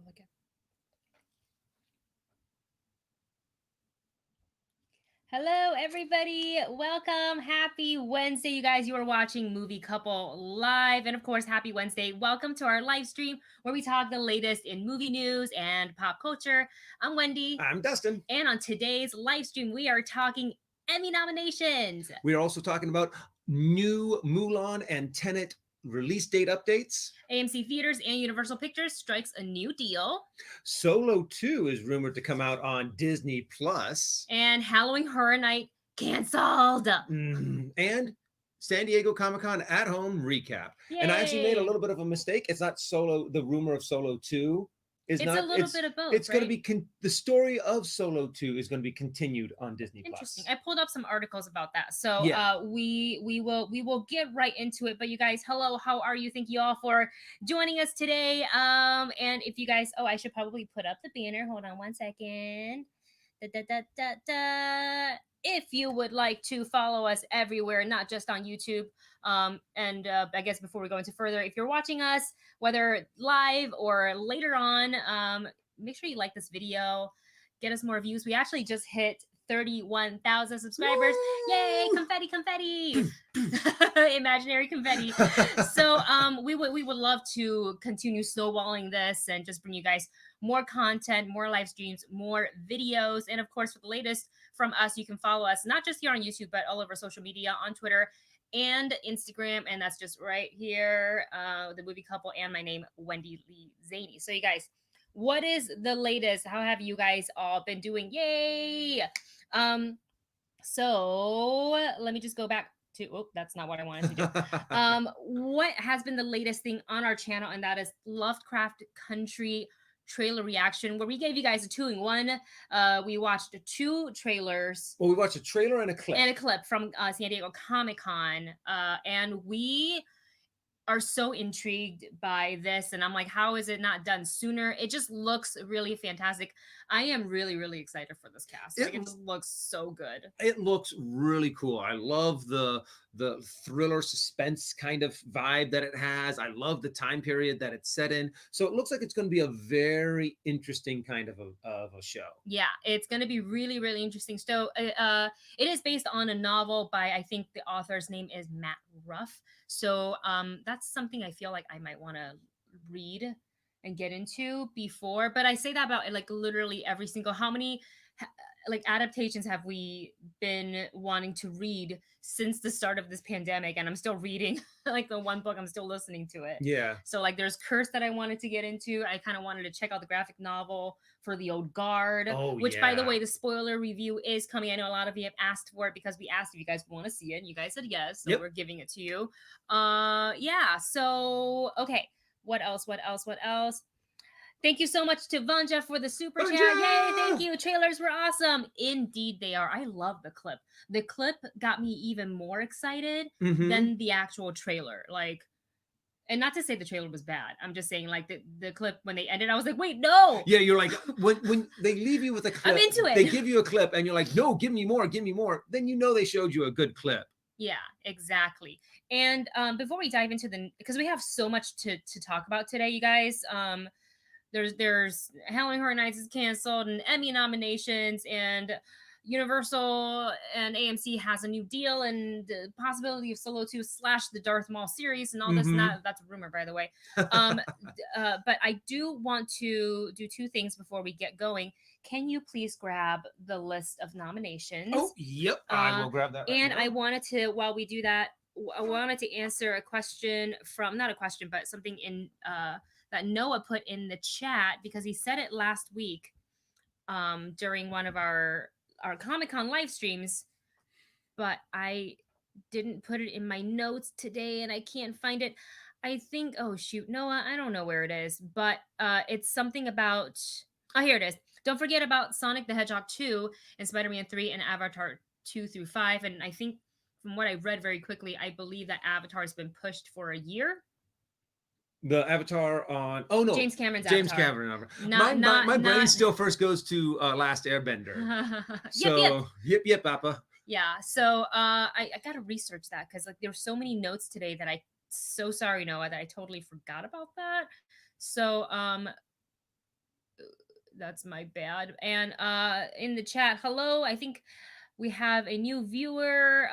look at. Hello, everybody. Welcome. Happy Wednesday, you guys. You are watching Movie Couple Live. And of course, happy Wednesday. Welcome to our live stream where we talk the latest in movie news and pop culture. I'm Wendy. I'm Dustin. And on today's live stream, we are talking Emmy nominations. We are also talking about new Mulan and Tenet release date updates. AMC Theaters and Universal Pictures strikes a new deal. Solo 2 is rumored to come out on Disney Plus. And Halloween Horror Night canceled. And San Diego Comic-Con at home recap. Yay. And I actually made a little bit of a mistake. It's not Solo, the rumor of Solo 2. It's a little bit of both. It's going to be the story of Solo 2 is going to be continued on Disney Interesting. Plus. I pulled up some articles about that, so Yeah. we will get right into it. But you guys, hello, how are you? Thank you all for joining us today. And if you guys, I should probably put up the banner. Hold on one second. If you would like to follow us everywhere, not just on YouTube. And I guess before we go into further, if you're watching us, whether live or later on, make sure you like this video, get us more views. We actually just hit 31,000 subscribers. Woo! Yay, confetti. Imaginary confetti. So we would love to continue snowballing this and just bring you guys more content, more live streams, more videos. And of course, for the latest from us, you can follow us not just here on YouTube, but all over social media, on Twitter and Instagram, and that's just right here, the Movie Couple, and my name, Wendy Lee Zaney. So you guys, what is the latest? How have you guys all been doing? Yay! So let me just go back to, that's not what I wanted to do. What has been the latest thing on our channel, and that is Lovecraft Country trailer reaction, where we gave you guys a 2-in-1. We watched 2 trailers. Well, we watched a trailer and a clip from San Diego Comic-Con, and we are so intrigued by this, and I'm like, how is it not done sooner? It just looks really fantastic. I am really, really excited for this cast. It just looks so good. It looks really cool. I love the thriller suspense kind of vibe that it has. I love the time period that it's set in. So it looks like it's going to be a very interesting kind of a show. Yeah, it's going to be really, really interesting. So it is based on a novel by, I think the author's name is Matt Ruff. So that's something I feel like I might want to read and get into before. But I say that about like literally every single, how many like adaptations have we been wanting to read since the start of this pandemic, and I'm still reading like the one book, I'm still listening to it. Yeah. So like there's Curse that I wanted to get into. I kind of wanted to check out the graphic novel for The Old Guard, which by the way, the spoiler review is coming. I know a lot of you have asked for it because we asked if you guys want to see it, and you guys said yes, so we're giving it to you. Yeah, so okay, what else? Thank you so much to Vanja for the super chat. Yay, thank you. Trailers were awesome. Indeed, they are. I love the clip. The clip got me even more excited than the actual trailer. Like, and not to say the trailer was bad. I'm just saying, like, the clip, when they ended, I was like, wait, no. Yeah, you're like, when they leave you with a clip, I'm into it. They give you a clip, and you're like, no, give me more. Then you know they showed you a good clip. Yeah, exactly. And before we dive into because we have so much to talk about today, you guys, there's Halloween Horror Nights is canceled, and Emmy nominations, and Universal and AMC has a new deal, and the possibility of Solo 2 / the Darth Maul series, and all this. And that's a rumor, by the way. But I do want to do 2 things before we get going. Can you please grab the list of nominations? Oh, yep. I will grab that. And I wanted to, while we do that, I wanted to answer a question from, not a question, but something in that Noah put in the chat, because he said it last week during one of our Comic-Con live streams, but I didn't put it in my notes today and I can't find it. I think, oh shoot, Noah, I don't know where it is, but it's something about, here it is. Don't forget about Sonic the Hedgehog 2 and Spider-Man 3 and Avatar 2 through 5. And I think from what I read very quickly, I believe that Avatar has been pushed for a year. The Avatar on James Cameron's James Avatar. Cameron. My brain still first goes to Last Airbender. So yep, Papa. Yeah, so I gotta research that, because like there were so many notes today that so sorry, Noah, that I totally forgot about that. So That's my bad. And in the chat, hello. I think we have a new viewer,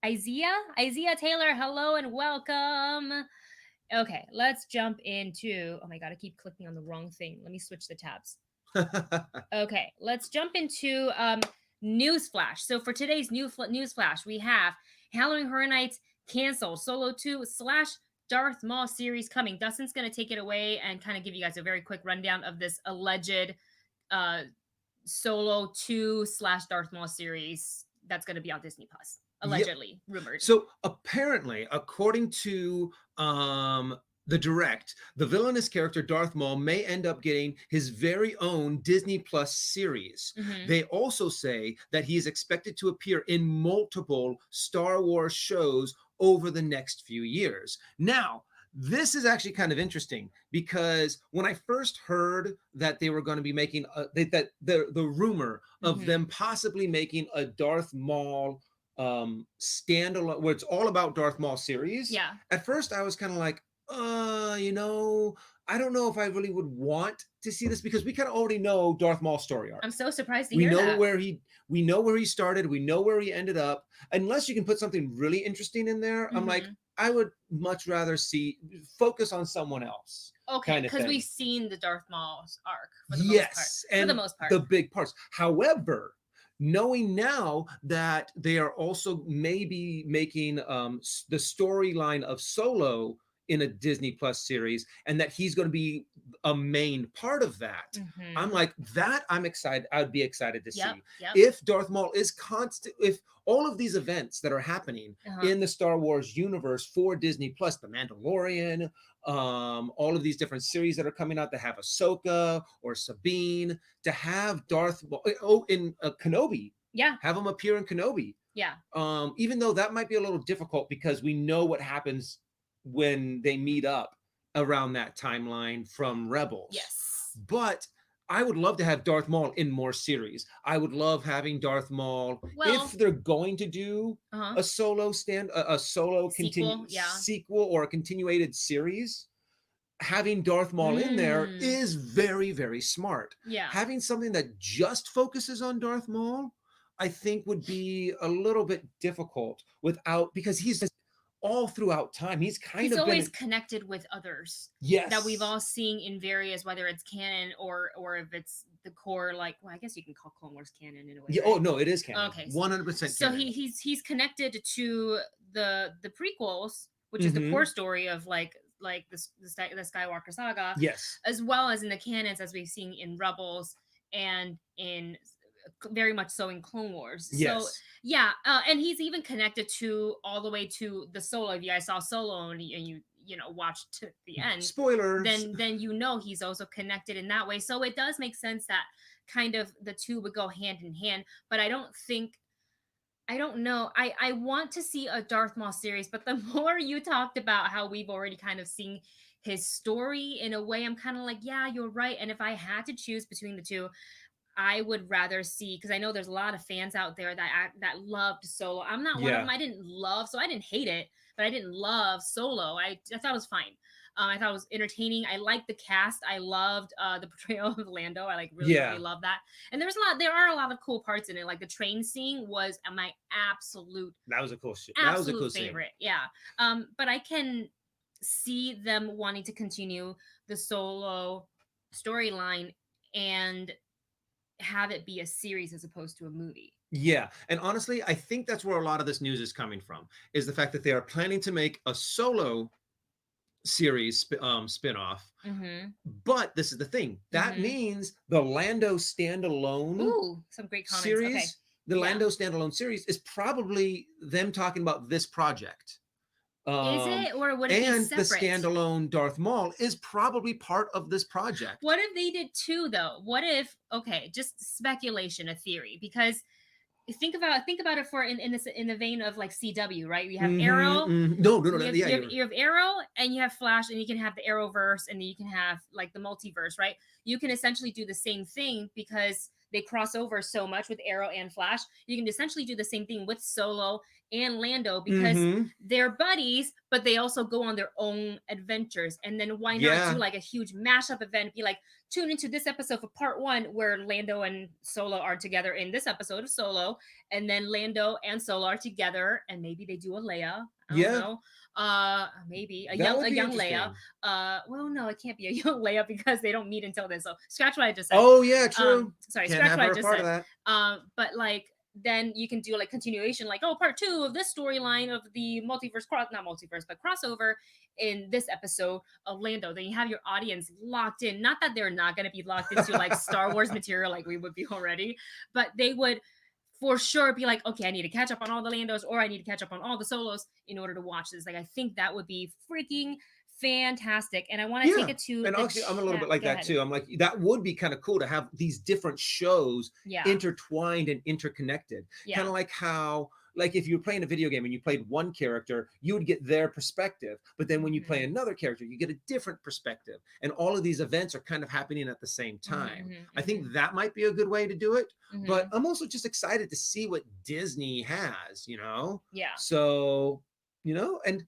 Isaiah Taylor. Hello and welcome. Okay, let's jump into. Oh my god, I keep clicking on the wrong thing. Let me switch the tabs. Okay, let's jump into news flash. So for today's news flash, we have Halloween Horror Nights canceled, Solo 2 slash Darth Maul series coming. Dustin's gonna take it away and kind of give you guys a very quick rundown of this alleged uh Solo 2 slash Darth Maul series that's gonna be on Disney Plus. Allegedly, rumored. So apparently, according to the direct, the villainous character Darth Maul may end up getting his very own Disney Plus series. They also say that he is expected to appear in multiple Star Wars shows over the next few years. Now, this is actually kind of interesting because when I first heard that they were going to be making the rumor of them possibly making a Darth Maul standalone, where it's all about Darth Maul series. Yeah. At first, I was kind of like, you know, I don't know if I really would want to see this because we kind of already know Darth Maul's story arc. I'm so surprised to we hear know that. we know where he started, we know where he ended up. Unless you can put something really interesting in there, I'm like, I would much rather focus on someone else. Okay, because we've seen the Darth Maul's arc for the yes, most part. and For the most part. the big parts. However, knowing now that they are also maybe making the storyline of Solo in a Disney Plus series, and that he's going to be a main part of that, I'm like, that I'm excited. I'd be excited to see if Darth Maul is constant. If all of these events that are happening in the Star Wars universe for Disney Plus, The Mandalorian, all of these different series that are coming out that have Ahsoka or Sabine, to have Darth Maul, in Kenobi, have him appear in Kenobi, even though that might be a little difficult because we know what happens when they meet up around that timeline from Rebels. But I would love to have Darth Maul in more series. I would love having Darth Maul, if they're going to do a solo sequel or a continuated series. Having Darth Maul in there is very, very smart. Having something that just focuses on Darth Maul, I think would be a little bit difficult because he's all throughout time. He's always connected with others. That we've all seen in various, whether it's canon or if it's the core, like, well, I guess you can call Clone Wars canon in a way. Yeah. Right? Oh no, it is canon. Okay. 100% so canon. he's connected to the prequels, which is the core story of like the Skywalker saga. Yes. As well as in the canons as we've seen in Rebels and in very much so in Clone Wars. Yes. So yeah, and he's even connected to all the way to the Solo. If you guys saw Solo and you watched to the end, spoilers, then you know he's also connected in that way. So it does make sense that kind of the two would go hand in hand. But I don't know. I want to see a Darth Maul series, but the more you talked about how we've already kind of seen his story in a way, I'm kind of like, yeah, you're right. And if I had to choose between the two, I would rather see, because I know there's a lot of fans out there that loved Solo. I'm not one of them. I didn't hate it, but I didn't love Solo. I thought it was fine. I thought it was entertaining. I liked the cast. I loved the portrayal of Lando. I really love that. And there are a lot of cool parts in it. Like the train scene was my absolute. That was a cool shit. That was a cool favorite. Scene. Yeah. But I can see them wanting to continue the Solo storyline and have it be a series as opposed to a movie. Yeah, and honestly, I think that's where a lot of this news is coming from, is the fact that they are planning to make a Solo series spin-off. But this is the thing. That means the Lando standalone some great comments. Series, okay. The Lando standalone series is probably them talking about this project. Is it, or would it be separate? And the standalone Darth Maul is probably part of this project. What if they did two, though? What if, okay, just speculation, a theory, because think about it for in the vein of like CW, right? You have Arrow. No. You have Arrow, and you have Flash, and you can have the Arrowverse, and then you can have like the multiverse, right? You can essentially do the same thing because they cross over so much with Arrow and Flash. You can essentially do the same thing with Solo and Lando, because Mm-hmm. they're buddies, but they also go on their own adventures. And then why not do Yeah. like a huge mashup event? Be like, tune into this episode for part one, where Lando and Solo are together in this episode of Solo, and then Lando and Solo are together, and maybe they do a Leia. I don't Yeah. know. Maybe That a would be young Leia. interesting. Well, no, it can't be a young Leia because they don't meet until then. So scratch what I just said. Oh yeah, true. Sorry, Can't scratch have what I her a just part said. of that. But like then you can do like continuation, like, oh, part two of this storyline of the multiverse not multiverse, but crossover in this episode of Lando. Then you have your audience locked in. Not that they're not going to be locked into like Star Wars material like we would be already, but they would for sure be like, okay, I need to catch up on all the Landos, or I need to catch up on all the Solos in order to watch this. Like, I think that would be freaking fantastic. And I want to take Yeah. it to And the actually, I'm a little chat. bit like Go that ahead. too. I'm like, that would be kind of cool to have these different shows Yeah. intertwined and interconnected. Yeah. Kind of like how, like if you're playing a video game and you played one character, you would get their perspective. But then when you play another character, you get a different perspective. And all of these events are kind of happening at the same time. I think that might be a good way to do it. But I'm also just excited to see what Disney has, you know? Yeah. So, you know, and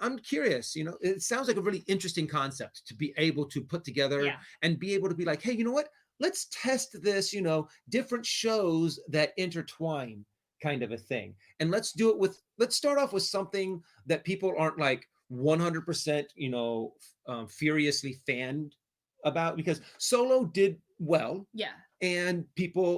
I'm curious, you know, it sounds like a really interesting concept to be able to put together and be able to be like, hey, you know what? Let's test this, you know, different shows that intertwine kind of a thing. And let's do it with, let's start off with something that people aren't like 100%, you know, furiously fanned about, because Solo did well. Yeah. And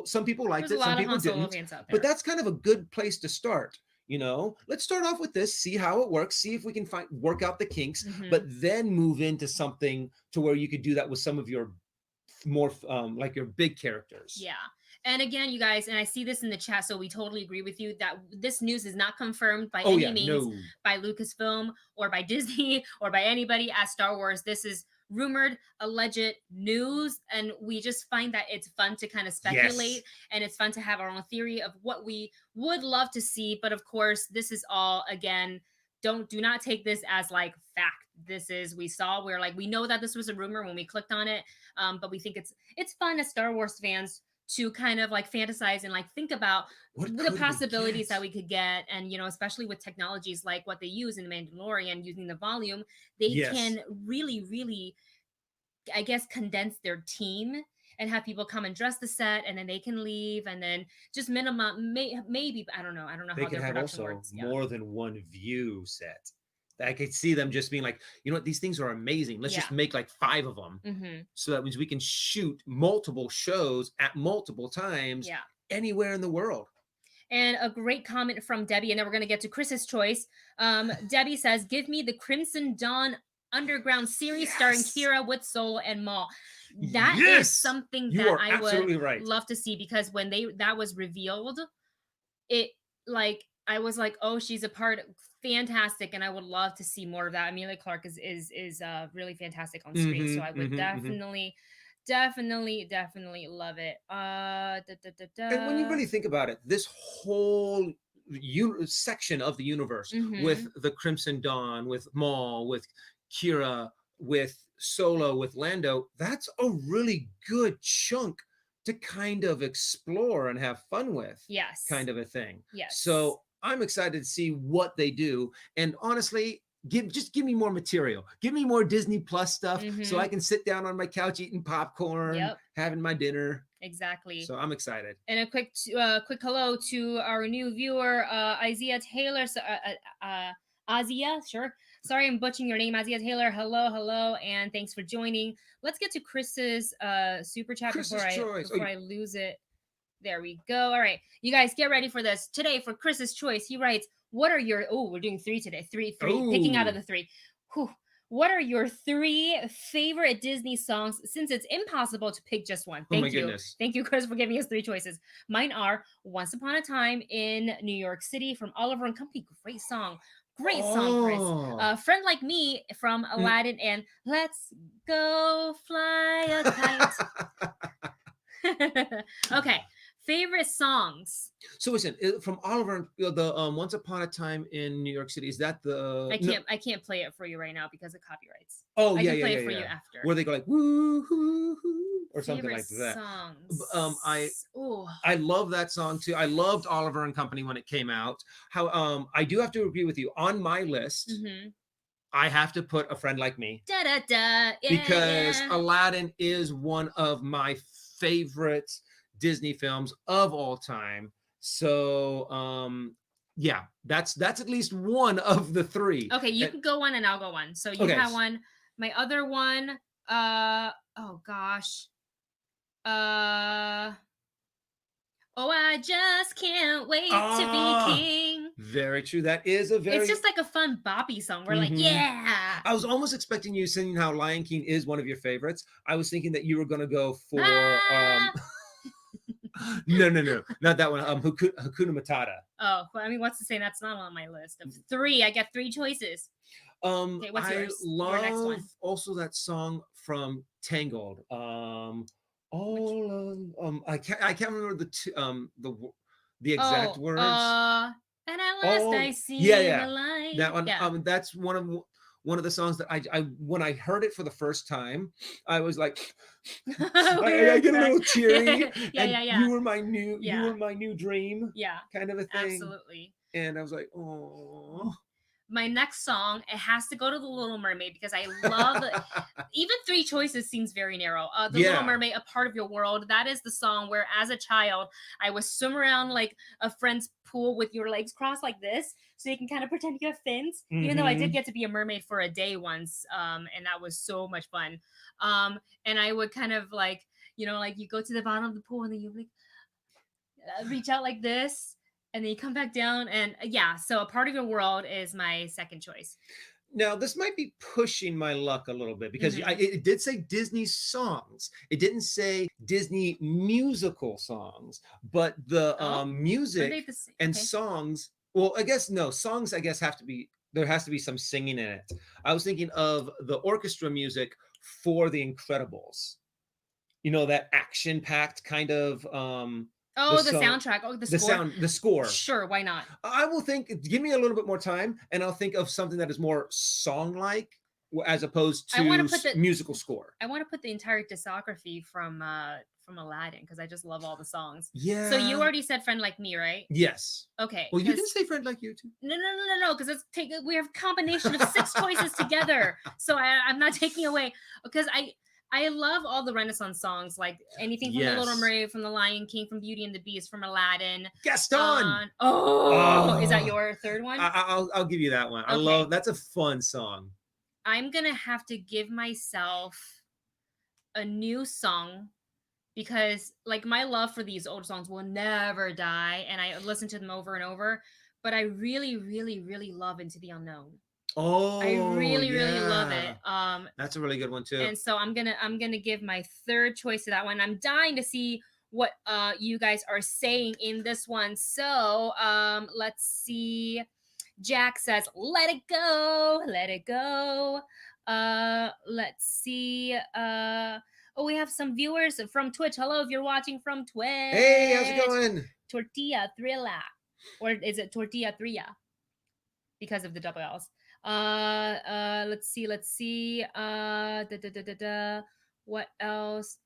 some people liked There's it, some people Solo didn't. fans out there. But that's kind of a good place to start. You know, let's start off with this, see how it works, see if we can work out the kinks, but then move into something to where you could do that with some of your more like your big characters. Yeah. And again, you guys, and I see this in the chat, so we totally agree with you that this news is not confirmed by any means by Lucasfilm or by Disney or by anybody at Star Wars. This is rumored, alleged news, and we just find that it's fun to kind of speculate, and it's fun to have our own theory of what we would love to see. But of course, this is all, again, do not take this as like fact. This is, we're like, we know that this was a rumor when we clicked on it, but we think it's fun as Star Wars fans to kind of like fantasize and like think about the possibilities that we could get. And, you know, especially with technologies like what they use in The Mandalorian, using the volume, they can really, really, I guess, condense their team and have people come and dress the set, and then they can leave, and then just minimum, maybe, I don't know they how can their have production also works. more than one view set. I could see them just being like, you know what, these things are amazing. Let's just make like 5 of them. So that means we can shoot multiple shows at multiple times anywhere in the world. And a great comment from Debbie, and then we're going to get to Chris's choice. Debbie says, give me the Crimson Dawn Underground series starring Kira with Solo and Maul. That is something that I would love to see, because when that was revealed, it like, I was like, oh, she's a part of, fantastic, and I would love to see more of that. Amelia Clark is really fantastic on screen, so I would definitely love it. And when you really think about it, this whole section of the universe with the Crimson Dawn, with Maul, with Kira, with Solo, with Lando, that's a really good chunk to kind of explore and have fun with. Kind of a thing. So I'm excited to see what they do. And honestly, just give me more material. Give me more Disney Plus stuff so I can sit down on my couch eating popcorn, having my dinner. Exactly. So I'm excited. And a quick hello to our new viewer, Isaiah Taylor. Azia, sure. Sorry, I'm butchering your name, Azia Taylor. Hello, and thanks for joining. Let's get to Chris's super chat before I lose it. There we go. All right, you guys, get ready for this. Today, for Chris's choice, he writes, what are your, we're doing 3 today. Three, picking out of the 3. Whew. What are your 3 favorite Disney songs, since it's impossible to pick just one? Thank you. Goodness. Thank you, Chris, for giving us 3 choices. Mine are Once Upon a Time in New York City from Oliver and Company. Great song. Great song, Chris. Friend Like Me from Aladdin, and Let's Go Fly a Kite. Okay. Favorite songs. So listen, from Oliver, the Once Upon a Time in New York City, is that the no? I can't play it for you right now because of copyrights. Oh I yeah, can yeah, play yeah, it for you yeah. after. Where they go like woo hoo hoo or something Favorite like that. songs. I Oh, I love that song too. I loved Oliver and Company when it came out. How I do have to agree with you on my list. mm-hmm. I have to put A Friend Like Me Da da da. Yeah, because yeah. Aladdin is one of my favorite Disney films of all time. So yeah, that's at least one of the three. Okay, you can go one and I'll go one. So you Okay. have one. My other one, oh gosh. Uh Oh, I just can't wait to be king. Very true. That is a very. It's just like a fun boppy song. We're like, Mhm. yeah. I was almost expecting you singing how Lion King is one of your favorites. I was thinking that you were gonna go for Ah! no, not that one. Hakuna Matata. Oh, well, I mean, what's to say that's not on my list of three? I get three choices. Okay, what's I yours? Your next love one. also that song from Tangled. All of, I can't remember the exact Oh, words. and at last Oh I see yeah, the yeah, light. that one. Yeah. That's one of the songs that I when I heard it for the first time, I was like, I get a little teary. Yeah, And yeah, yeah. you Yeah. were my new dream, Yeah. kind of a thing. Absolutely. And I was like, oh. My next song, it has to go to The Little Mermaid because I love even three choices seems very narrow. The Little Yeah. Mermaid, A Part of Your World. That is the song where, as a child, I would swim around like a friend's pool with your legs crossed like this, so you can kind of pretend you have fins. Even though I did Mhm. get to be a mermaid for a day once, and that was so much fun. And I would kind of like, like you go to the bottom of the pool and then you like reach out like this. And then you come back down, and yeah. So A Part of Your World is my second choice. Now, this might be pushing my luck a little bit because Mhm. it did say Disney songs. It didn't say Disney musical songs, but the Oh, are music they the same? and Okay. songs. Well, I guess no songs. I guess have to be there has to be some singing in it. I was thinking of the orchestra music for The Incredibles. You know, that action-packed kind of the Oh, the song, soundtrack. Oh, the the score. sound, the score. Sure, why not? I will think. Give me a little bit more time, and I'll think of something that is more song-like as opposed I want to to put the musical score. I want to put the entire discography from Aladdin because I just love all the songs. Yeah. So you already said "Friend Like Me," right? Yes. Okay. Well, you can say "Friend Like You" too. No, because we have a combination of six choices together. So I'm not taking away because I love all the Renaissance songs, like anything from The Little Yes. Mermaid, from The Lion King, from Beauty and the Beast, from Aladdin. Gaston. Is that your third one? I'll give you that one. I Okay. love that's a fun song. I'm gonna have to give myself a new song because like my love for these old songs will never die and I listen to them over and over, but I really really really love Into the Unknown. Oh, I really yeah. really love it. That's a really good one too. And so I'm gonna give my third choice to that one. I'm dying to see what you guys are saying in this one. So let's see. Jack says, "Let it go, let it go." Let's see. Oh, we have some viewers from Twitch. Hello, if you're watching from Twitch. Hey, how's it going? Tortilla Thrilla, or is it Tortilla Thrilla? Because of the double L's. Let's see. What else?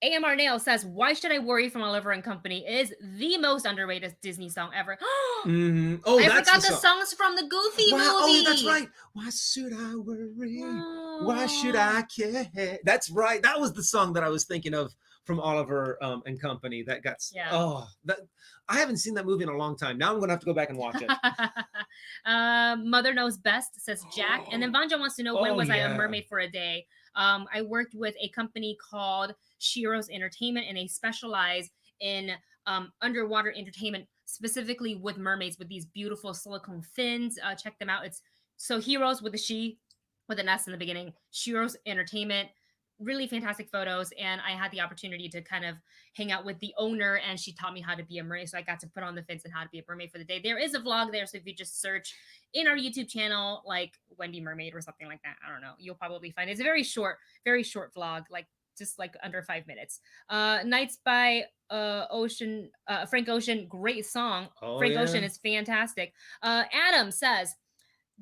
AMR Nail says, "Why should I worry?" from Oliver and Company is the most underrated Disney song ever. Mm-hmm. Oh, I that's forgot the song. songs from the Goofy movie. Oh, that's right. Why should I worry? Why should I care? That's right. That was the song that I was thinking of from Oliver and Company. That got that I haven't seen that movie in a long time. Now I'm gonna have to go back and watch it. Mother Knows Best says Jack, and then Vanja wants to know when was I a mermaid for a day. I worked with a company called Shiro's Entertainment, and they specialize in underwater entertainment, specifically with mermaids with these beautiful silicone fins. Check them out. It's so Heroes with a she with an S in the beginning. Shiro's Entertainment. Really fantastic photos, and I had the opportunity to kind of hang out with the owner, and she taught me how to be a mermaid. So I got to put on the fins and how to be a mermaid for the day. There is a vlog there, so if you just search in our YouTube channel like Wendy Mermaid or something like that, I don't know, you'll probably find it. It's a very short vlog, like just like under 5 minutes. Nights by Frank Ocean, great song. Oh Frank yeah. Ocean is fantastic. Adam says,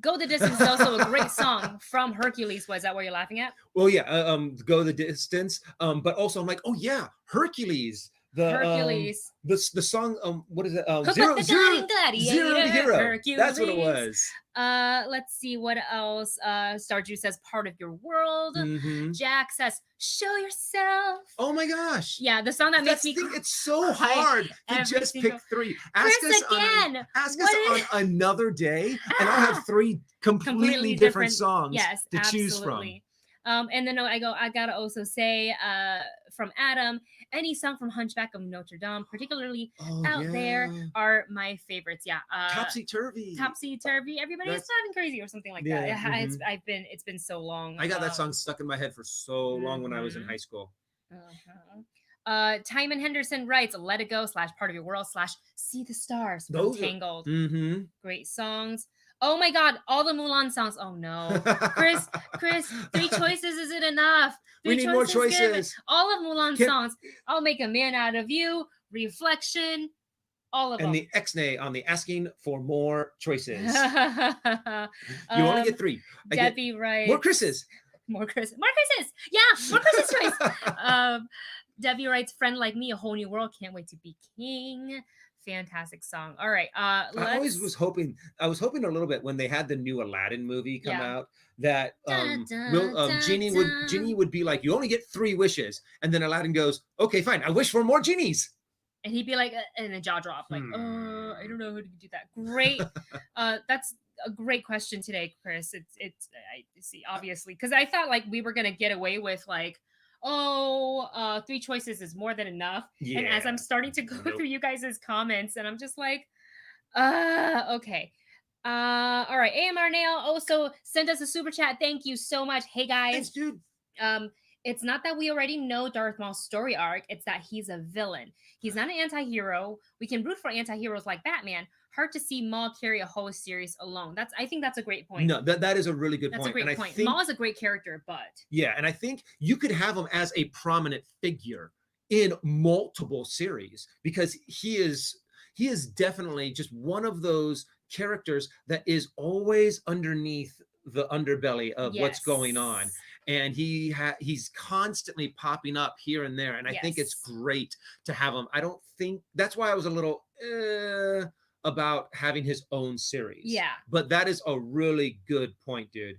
"Go the Distance" is also a great song from Hercules. Was that what you're laughing at? Well, yeah. Go the distance. But also I'm like, oh yeah, Hercules. Hercules. The song. What is it? Hook up Zero the zero gladiator, zero to hero. Hercules. That's what it was. Let's see what else. Stardew says "Part of Your World." Mm-hmm. Jack says "Show Yourself." Oh my gosh. Yeah, the song that makes me. It's so cry hard to every just single- pick three. Chris again. Ask What us is- on another day, and I'll have three completely different songs Yes, to choose absolutely. And then I gotta also say, from Adam, any song from Hunchback of Notre Dame, particularly from. Out There, are my favorites. Yeah, Topsy Turvy. Topsy Turvy. Everybody is sounding crazy or something like that. It's been so long. I got that song stuck in my head for so long when I was in high school. Timon Henderson writes "Let It Go" / "Part of Your World" / "See the Stars" from Tangled. Great songs. Oh my God, all the Mulan songs. Oh no, Chris, 3 choices isn't enough. We need more choices. All of Mulan songs. I'll Make a Man Out of You, Reflection, all of them. And the X-nay on the asking for more choices. You only get 3. Debbie writes more Chris's. More Chris's. Yeah, more Chris's choice. Debbie writes "Friend Like Me," a whole new world. Can't wait to be king. Fantastic song. All right. I always was hoping. I was hoping a little bit when they had the new Aladdin movie come out that Genie would be like, you only get 3 wishes, and then Aladdin goes, okay, fine, I wish for more genies. And he'd be like, and a jaw drop, like, I don't know who to do that. Great. That's a great question today, Chris. I see, obviously, because I thought like we were gonna get away with like, 3 choices is more than enough. Yeah. And as I'm starting to go through you guys' comments, and I'm just like, okay. All right. AMR Nail also sent us a super chat. Thank you so much. Hey guys. Thanks, dude. It's not that we already know Darth Maul's story arc, it's that he's a villain. He's not an anti-hero. We can root for anti-heroes like Batman. Hard to see Maul carry a whole series alone. I think that's a great point. No, that is a really good point. That's a great point. Maul is a great character, but yeah, and I think you could have him as a prominent figure in multiple series because he is definitely just one of those characters that is always underneath the underbelly of what's going on, and he's constantly popping up here and there, and I think it's great to have him. I don't think that's why I was a little about having his own series. Yeah, but that is a really good point, dude.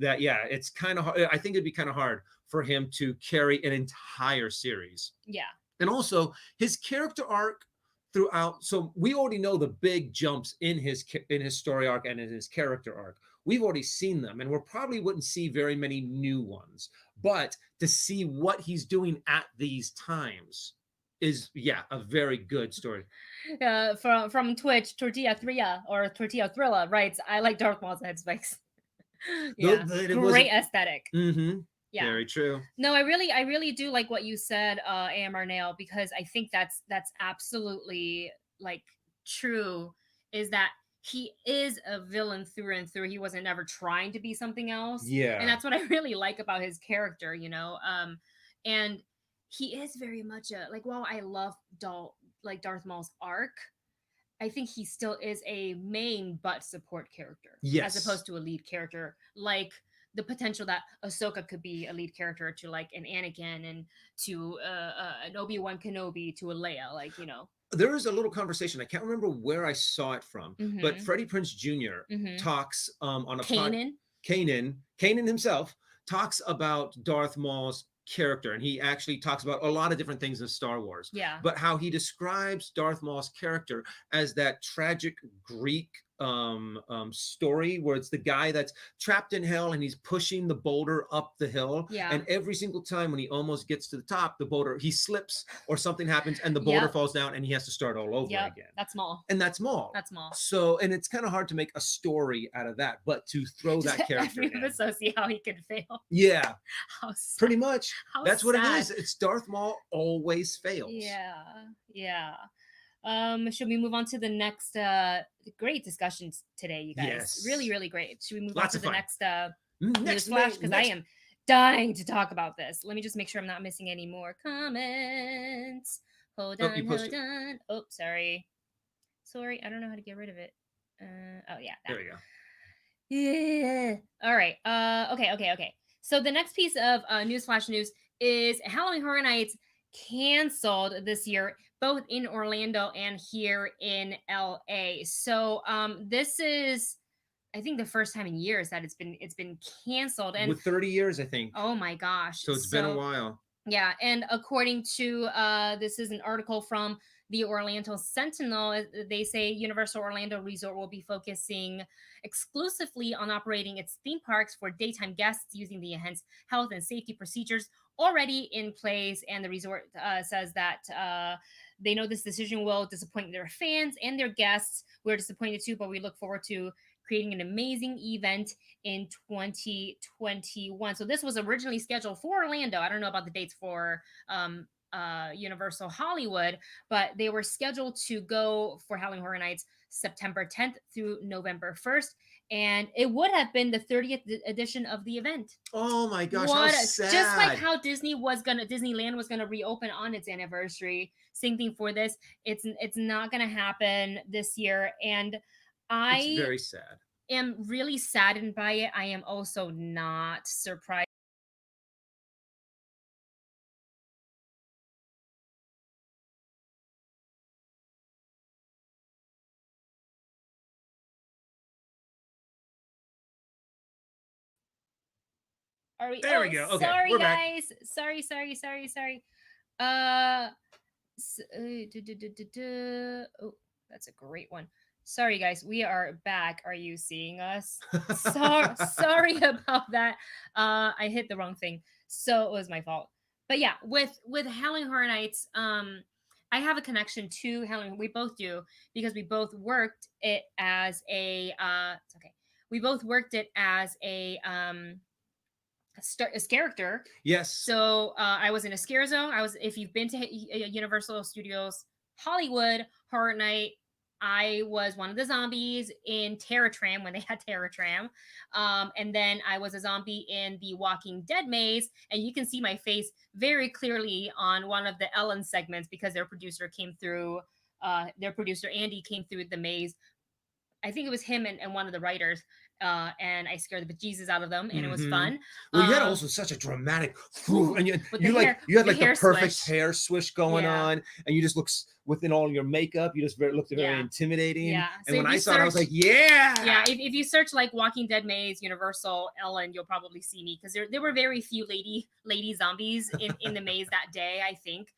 That it's kind of hard. I think it'd be kind of hard for him to carry an entire series. Yeah, and also his character arc throughout. So we already know the big jumps in his story arc and in his character arc. We've already seen them, and we probably wouldn't see very many new ones. But to see what he's doing at these times is, a very good story. From Twitch, Tortilla Thrilla writes, "I like Darth Maul's headspace." Great aesthetic. Yeah, very true. No, I really do like what you said, AMR Nail, because I think that's absolutely like true. Is that he is a villain through and through. He wasn't ever trying to be something else. Yeah. And that's what I really like about his character, and he is very much while I love Darth Maul's arc, I think he still is a main but support character. Yes. As opposed to a lead character. Like the potential that Ahsoka could be a lead character to like an Anakin and to an Obi-Wan Kenobi to a Leia, There is a little conversation. I can't remember where I saw it from, but Freddie Prinze Jr. talks on a Kanan himself talks about Darth Maul's character, and he actually talks about a lot of different things in Star Wars. Yeah. But how he describes Darth Maul's character as that tragic Greek story where it's the guy that's trapped in hell and he's pushing the boulder up the hill. Yeah. And every single time when he almost gets to the top, the boulder, he slips or something happens and the boulder falls down and he has to start all over again. That's Maul. And that's Maul. That's Maul. So, and it's kind of hard to make a story out of that, but to throw that character in. See how he could fail. Yeah. Pretty much. That's what it is. It's Darth Maul always fails. Yeah. Yeah. Should we move on to the next great discussions today, you guys? Yes. Really, really great. Should we move on to the next news flash? Because I am dying to talk about this. Let me just make sure I'm not missing any more comments. Hold Oh, you on, pushed hold it. on. Oh, sorry. Sorry, I don't know how to get rid of it. Oh yeah, that. There we go. Yeah. All right. Okay. So the next piece of newsflash news is Halloween Horror Nights canceled this year, both in Orlando and here in LA. So this is, I think, the first time in years that it's been canceled. And With 30 years, I think. oh my gosh. So it's been a So while. yeah, and according to this is an article from the Orlando Sentinel. They say Universal Orlando Resort will be focusing exclusively on operating its theme parks for daytime guests using the enhanced health and safety procedures already in place. And the resort says that they know this decision will disappoint their fans and their guests. We're disappointed too, but we look forward to creating an amazing event in 2021. So this was originally scheduled for Orlando. I don't know about the dates for Universal Hollywood, but they were scheduled to go for Halloween Horror Nights September 10th through November 1st. And it would have been the 30th edition of the event. Oh my gosh, how sad. Just like how Disneyland was gonna reopen on its anniversary. Same thing for this. It's not gonna happen this year. And It's I very sad. am really saddened by it. I am also not surprised. Are we? There Oh, we go. Okay, sorry, we're back. guys. Sorry. Uh, oh, that's a great one. Sorry, guys. We are back. Are you seeing us? Sorry about that. I hit the wrong thing, so it was my fault. But yeah, with Howling Horror Nights, I have a connection to Howling. We both do because we both worked it as a. It's okay. We both worked it as a character. Yes. So I was in a scare zone. If you've been to Universal Studios Hollywood Horror Night, I was one of the zombies in Terror Tram when they had Terror Tram. And then I was a zombie in the Walking Dead maze. And you can see my face very clearly on one of the Ellen segments because their producer came through. Their producer Andy came through the maze. I think it was him and one of the writers. And I scared the bejesus out of them, and it was fun. Well, you had also such a dramatic, and you had like the perfect swish. hair swish going on, and you just look within all your makeup. You just looked very intimidating. Yeah. And when I saw it, I was like, yeah. Yeah. If you search like Walking Dead maze, Universal Ellen, you'll probably see me because there were very few lady zombies in the maze that day. I think.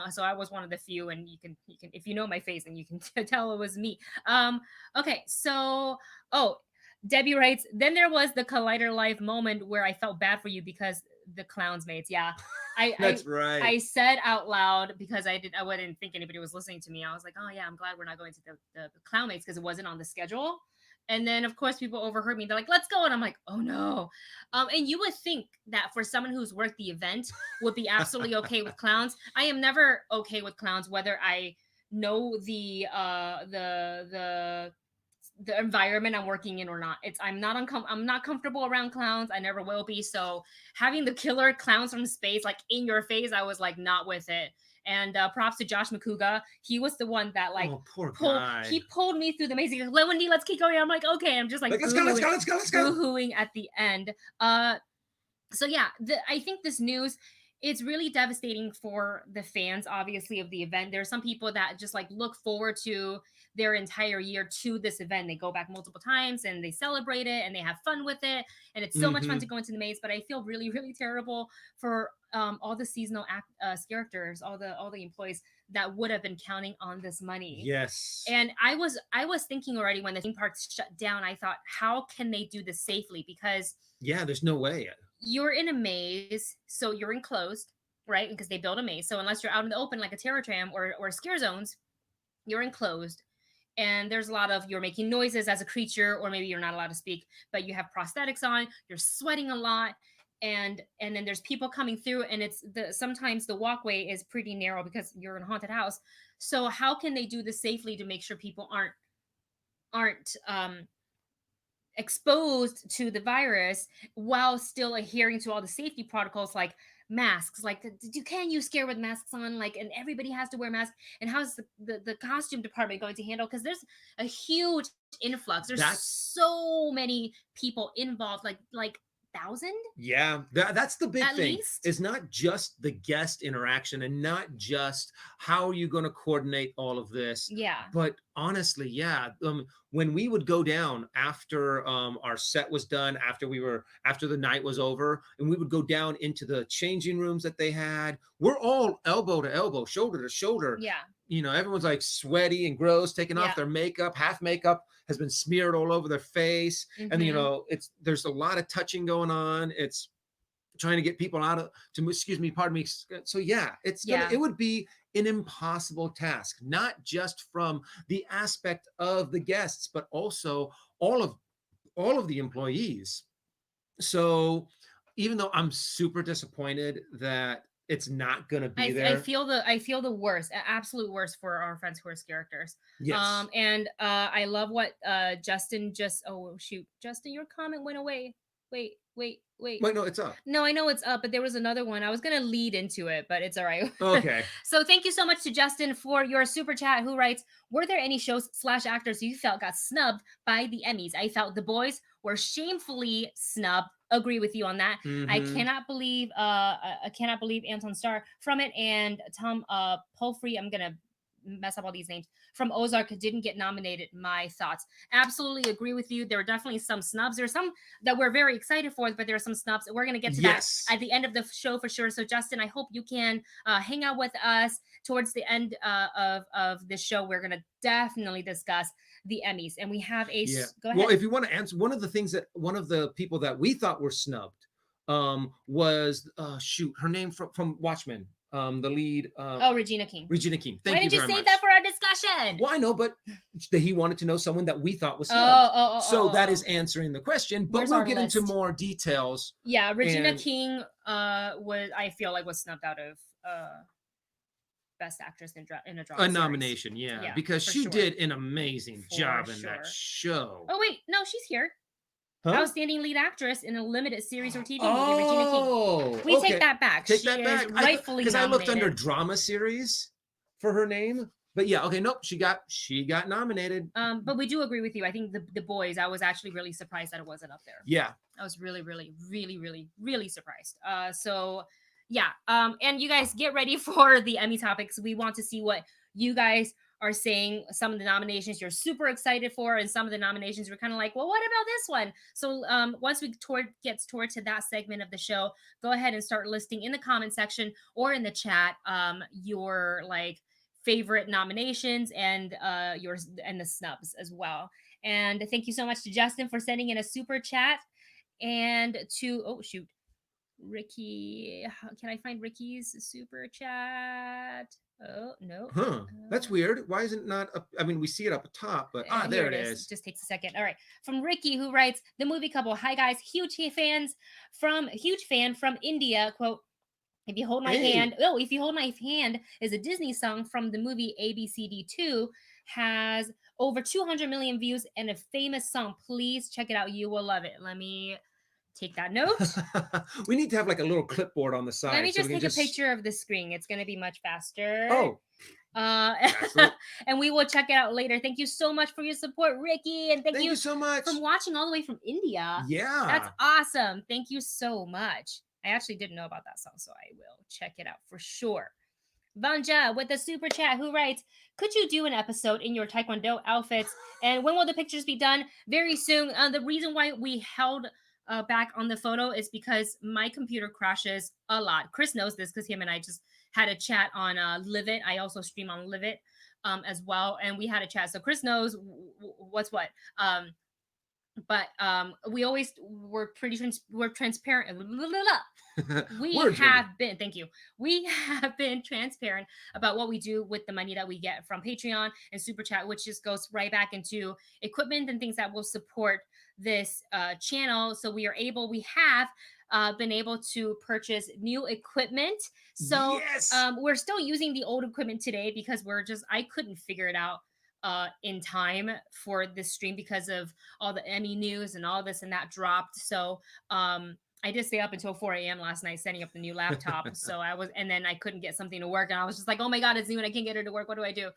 So I was one of the few, and you can if you know my face, and you can tell it was me. Okay. So Debbie writes, then there was the Collider Live moment where I felt bad for you because the clowns mates. Yeah. That's right. I said out loud because I wouldn't think anybody was listening to me. I was like, oh yeah, I'm glad we're not going to the clown mates because it wasn't on the schedule. And then of course people overheard me. They're like, let's go. And I'm like, oh no. And you would think that for someone who's worked the event would be absolutely okay with clowns. I am never okay with clowns, whether I know the environment I'm working in or not. I'm not comfortable around clowns. I never will be. So having the killer clowns from space like in your face, I was like not with it. And props to Josh McCouga. He was the one that like he pulled me through the maze. He goes, Wendy, let's keep going. I'm like, okay. I'm just like let's go. Boo-hooing at the end. So yeah, I think this news, it's really devastating for the fans, obviously, of the event. There are some people that just like look forward to their entire year to this event. They go back multiple times and they celebrate it and they have fun with it. And it's so much fun to go into the maze. But I feel really, really terrible for all the seasonal characters, all the employees that would have been counting on this money. Yes. And I was thinking already when the theme parks shut down, I thought, how can they do this safely? Because there's no way. You're in a maze, so you're enclosed, right? Because they build a maze. So unless you're out in the open like a Terror Tram or scare zones, you're enclosed. And there's a lot of you're making noises as a creature, or maybe you're not allowed to speak, but you have prosthetics on, you're sweating a lot, and then there's people coming through, and sometimes the walkway is pretty narrow because you're in a haunted house. So how can they do this safely to make sure people aren't exposed to the virus while still adhering to all the safety protocols like masks. Like, you can't use scare with masks on, like, and everybody has to wear masks. And how's the costume department going to handle? Because there's a huge influx. There's That's so many people involved, like 1,000 Yeah, that's the big at thing. least. Is not just the guest interaction and not just how are you going to coordinate all of this, Yeah. but honestly, yeah, when we would go down after our set was done, after the night was over, and we would go down into the changing rooms that they had, we're all elbow to elbow, shoulder to shoulder. Yeah. You know, everyone's like sweaty and gross, taking off Yeah. their makeup. Half makeup has been smeared all over their face, and you Mhm. know, there's a lot of touching going on. It's trying to get people out of to excuse me, pardon me. So yeah, Yeah. it would be an impossible task, not just from the aspect of the guests, but also all of the employees. So even though I'm super disappointed that it's not going to be I there, feel the worst, absolute worst for our friends who are characters. yes. And I love what Justin just. Oh shoot, Justin, your comment went away. Wait. Wait, no, it's up. No, I know it's up, but there was another one. I was gonna lead into it, but it's all right. Okay. So thank you so much to Justin for your super chat. Who writes, "Were there any shows slash actors you felt got snubbed by the Emmys? I felt The Boys were shamefully snubbed. Agree with you on that. I Mhm. cannot believe Anton Starr from it, and Tom Polfrey. I'm gonna mess up all these names from Ozark didn't get nominated. My thoughts. Absolutely agree with you. There were definitely some snubs. There's some that we're very excited for, but there are some snubs. We're gonna get to that Yes. at the end of the show for sure. So Justin, I hope you can hang out with us towards the end of the show. We're gonna definitely discuss the Emmys, and we have a Yeah. go ahead. Well, if you want to answer, one of the things that one of the people that we thought were snubbed was shoot, her name from Watchmen, the lead. Oh, Regina King. Regina King. Why Thank you did you very save much. that for our discussion? Well, I know, but he wanted to know someone that we thought was snubbed. So that is answering the question, but Where's we'll our get into list? more details. Yeah, Regina And- King was, I feel like, was snubbed out of Best Actress in a drama A series. nomination, yeah, because for she sure. did an amazing For job in sure. that show. Oh wait, no, she's here. Huh? Outstanding lead actress in a limited series or TV movie, Oh, Regina King. We okay. take that back. Take She that back. is rightfully Because I looked under nominated. drama series for her name, but yeah, okay, nope, she got nominated. But we do agree with you. I think the Boys. I was actually really surprised that it wasn't up there. Yeah, I was really surprised. So yeah. And you guys get ready for the Emmy topics. We want to see what you guys are saying. Some of the nominations you're super excited for, and some of the nominations you're kind of like, well, what about this one? So once we gets toward to that segment of the show, go ahead and start listing in the comment section or in the chat your like favorite nominations and yours and the snubs as well. And thank you so much to Justin for sending in a super chat. And to Ricky, can I find Ricky's super chat? Oh no. huh? That's weird. Why isn't it not up? I mean, we see it up top, but there it is. Just takes a second. All right, from Ricky, who writes, "The movie couple. Hi guys, huge fan from India. Quote, if you hold my hand, if you hold my hand is a Disney song from the movie ABCD2, has over 200 million views and a famous song. Please check it out. You will love it." Let me take that note. We need to have like a little clipboard on the side. Let me just take a picture of the screen. It's going to be much faster. Oh. And we will check it out later. Thank you so much for your support, Ricky, and thank you so much for watching all the way from India. Yeah, that's awesome. Thank you so much. I actually didn't know about that song, so I will check it out for sure. Vanja with the super chat, who writes, "Could you do an episode in your Taekwondo outfits? And when will the pictures be done?" Very soon. The reason why we held back on the photo is because my computer crashes a lot. Chris knows this because him and I just had a chat on Live It. I also stream on Live It as well, and we had a chat. So Chris knows what's what. But we always we're transparent. We have been transparent about what we do with the money that we get from Patreon and Super Chat, which just goes right back into equipment and things that will support this channel. So we have been able to purchase new equipment. So yes. We're still using the old equipment today because I couldn't figure it out in time for this stream because of all the Emmy news and all this and that dropped. So I did stay up until 4 a.m. last night setting up the new laptop. So and then I couldn't get something to work, and I was just like, oh my god, it's noon, I can't get it to work. What do I do?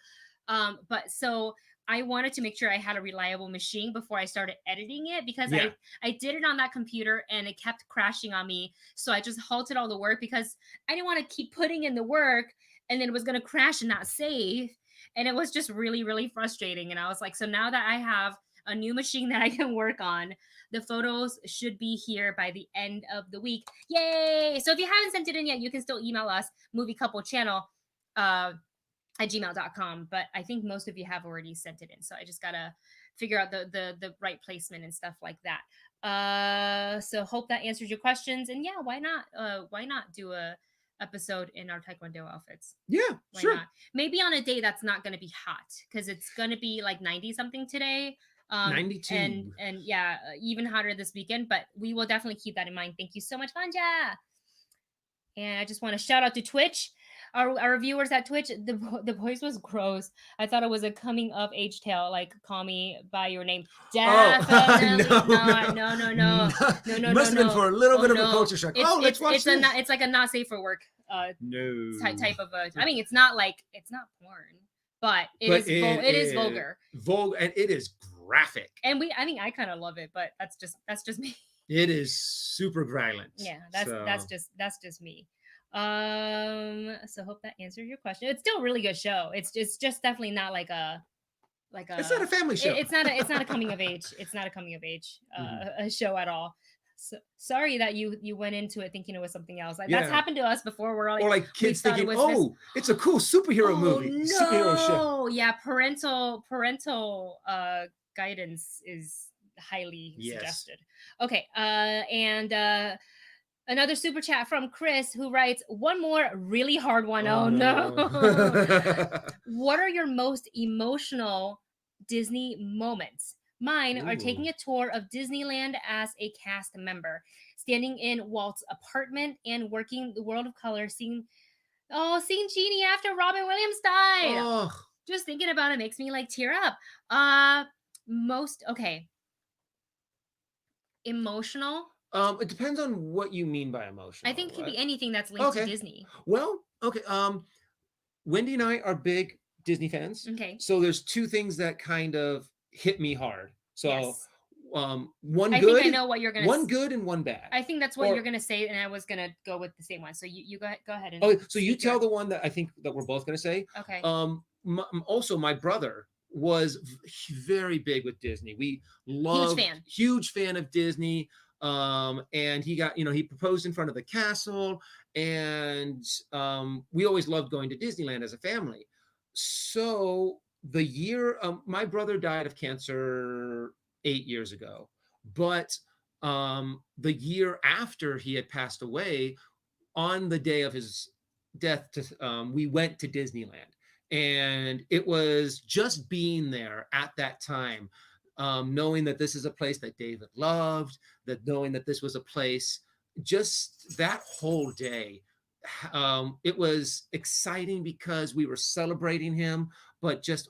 But so I wanted to make sure I had a reliable machine before I started editing it, because I did it on that computer and it kept crashing on me. So I just halted all the work because I didn't want to keep putting in the work and then it was going to crash and not save. And it was just really, really frustrating. And I was like, so now that I have a new machine that I can work on, the photos should be here by the end of the week. Yay! So if you haven't sent it in yet, you can still email us, moviecoupplechannel at gmail.com. But I think most of you have already sent it in. So I just got to figure out the right placement and stuff like that. So hope that answers your questions. And yeah, why not do a episode in our Taekwondo outfits? Yeah, why sure. not? Maybe on a day that's not going to be hot, because it's going to be like 90 something today. 92. And yeah, even hotter this weekend. But we will definitely keep that in mind. Thank you so much, Vanja. And I just want to shout out to Twitch. Our viewers at Twitch, the voice was gross. I thought it was a coming of age tale, like Call Me by Your Name. Definitely not. No. Must have been for a little bit of a no. culture shock. Let's watch this. It's like a not safe for work type of a. I mean, it's not porn, but it is vulgar. And it is graphic. And I kind of love it, but that's just me. It is super violent. Yeah, that's just me. So hope that answers your question. It's still a really good show. It's just definitely not like a it's not a family show. It's not a coming of age. It's not a coming of age a show at all. So sorry that you went into it thinking it was something else. That's happened to us before. We're all or like kids thinking, it's a cool superhero movie. No. Superhero show. Yeah, parental guidance is highly suggested. Okay, and another super chat from Chris, who writes, one more really hard one. Oh no. What are your most emotional Disney moments? Mine are taking a tour of Disneyland as a cast member, standing in Walt's apartment and working the World of Color, seeing Genie after Robin Williams died. Just thinking about it makes me like tear up. Emotional? It depends on what you mean by emotional. I think it could be anything that's linked to Disney. Well, okay. Wendy and I are big Disney fans. Okay. So there's two things that kind of hit me hard. So one I good. think I know what you're gonna. One good and one bad. I think that's what you're gonna say, and I was gonna go with the same one. So you go ahead and. Okay, so you tell the one that I think that we're both gonna say. Okay. Also, my brother was very big with Disney. We loved huge fan of Disney. And he got, he proposed in front of the castle, and we always loved going to Disneyland as a family. So the year my brother died of cancer 8 years ago, but the year after he had passed away, on the day of his death, we went to Disneyland, and it was just being there at that time. Knowing that this is a place that David loved, knowing that this was a place, just that whole day, it was exciting because we were celebrating him, but just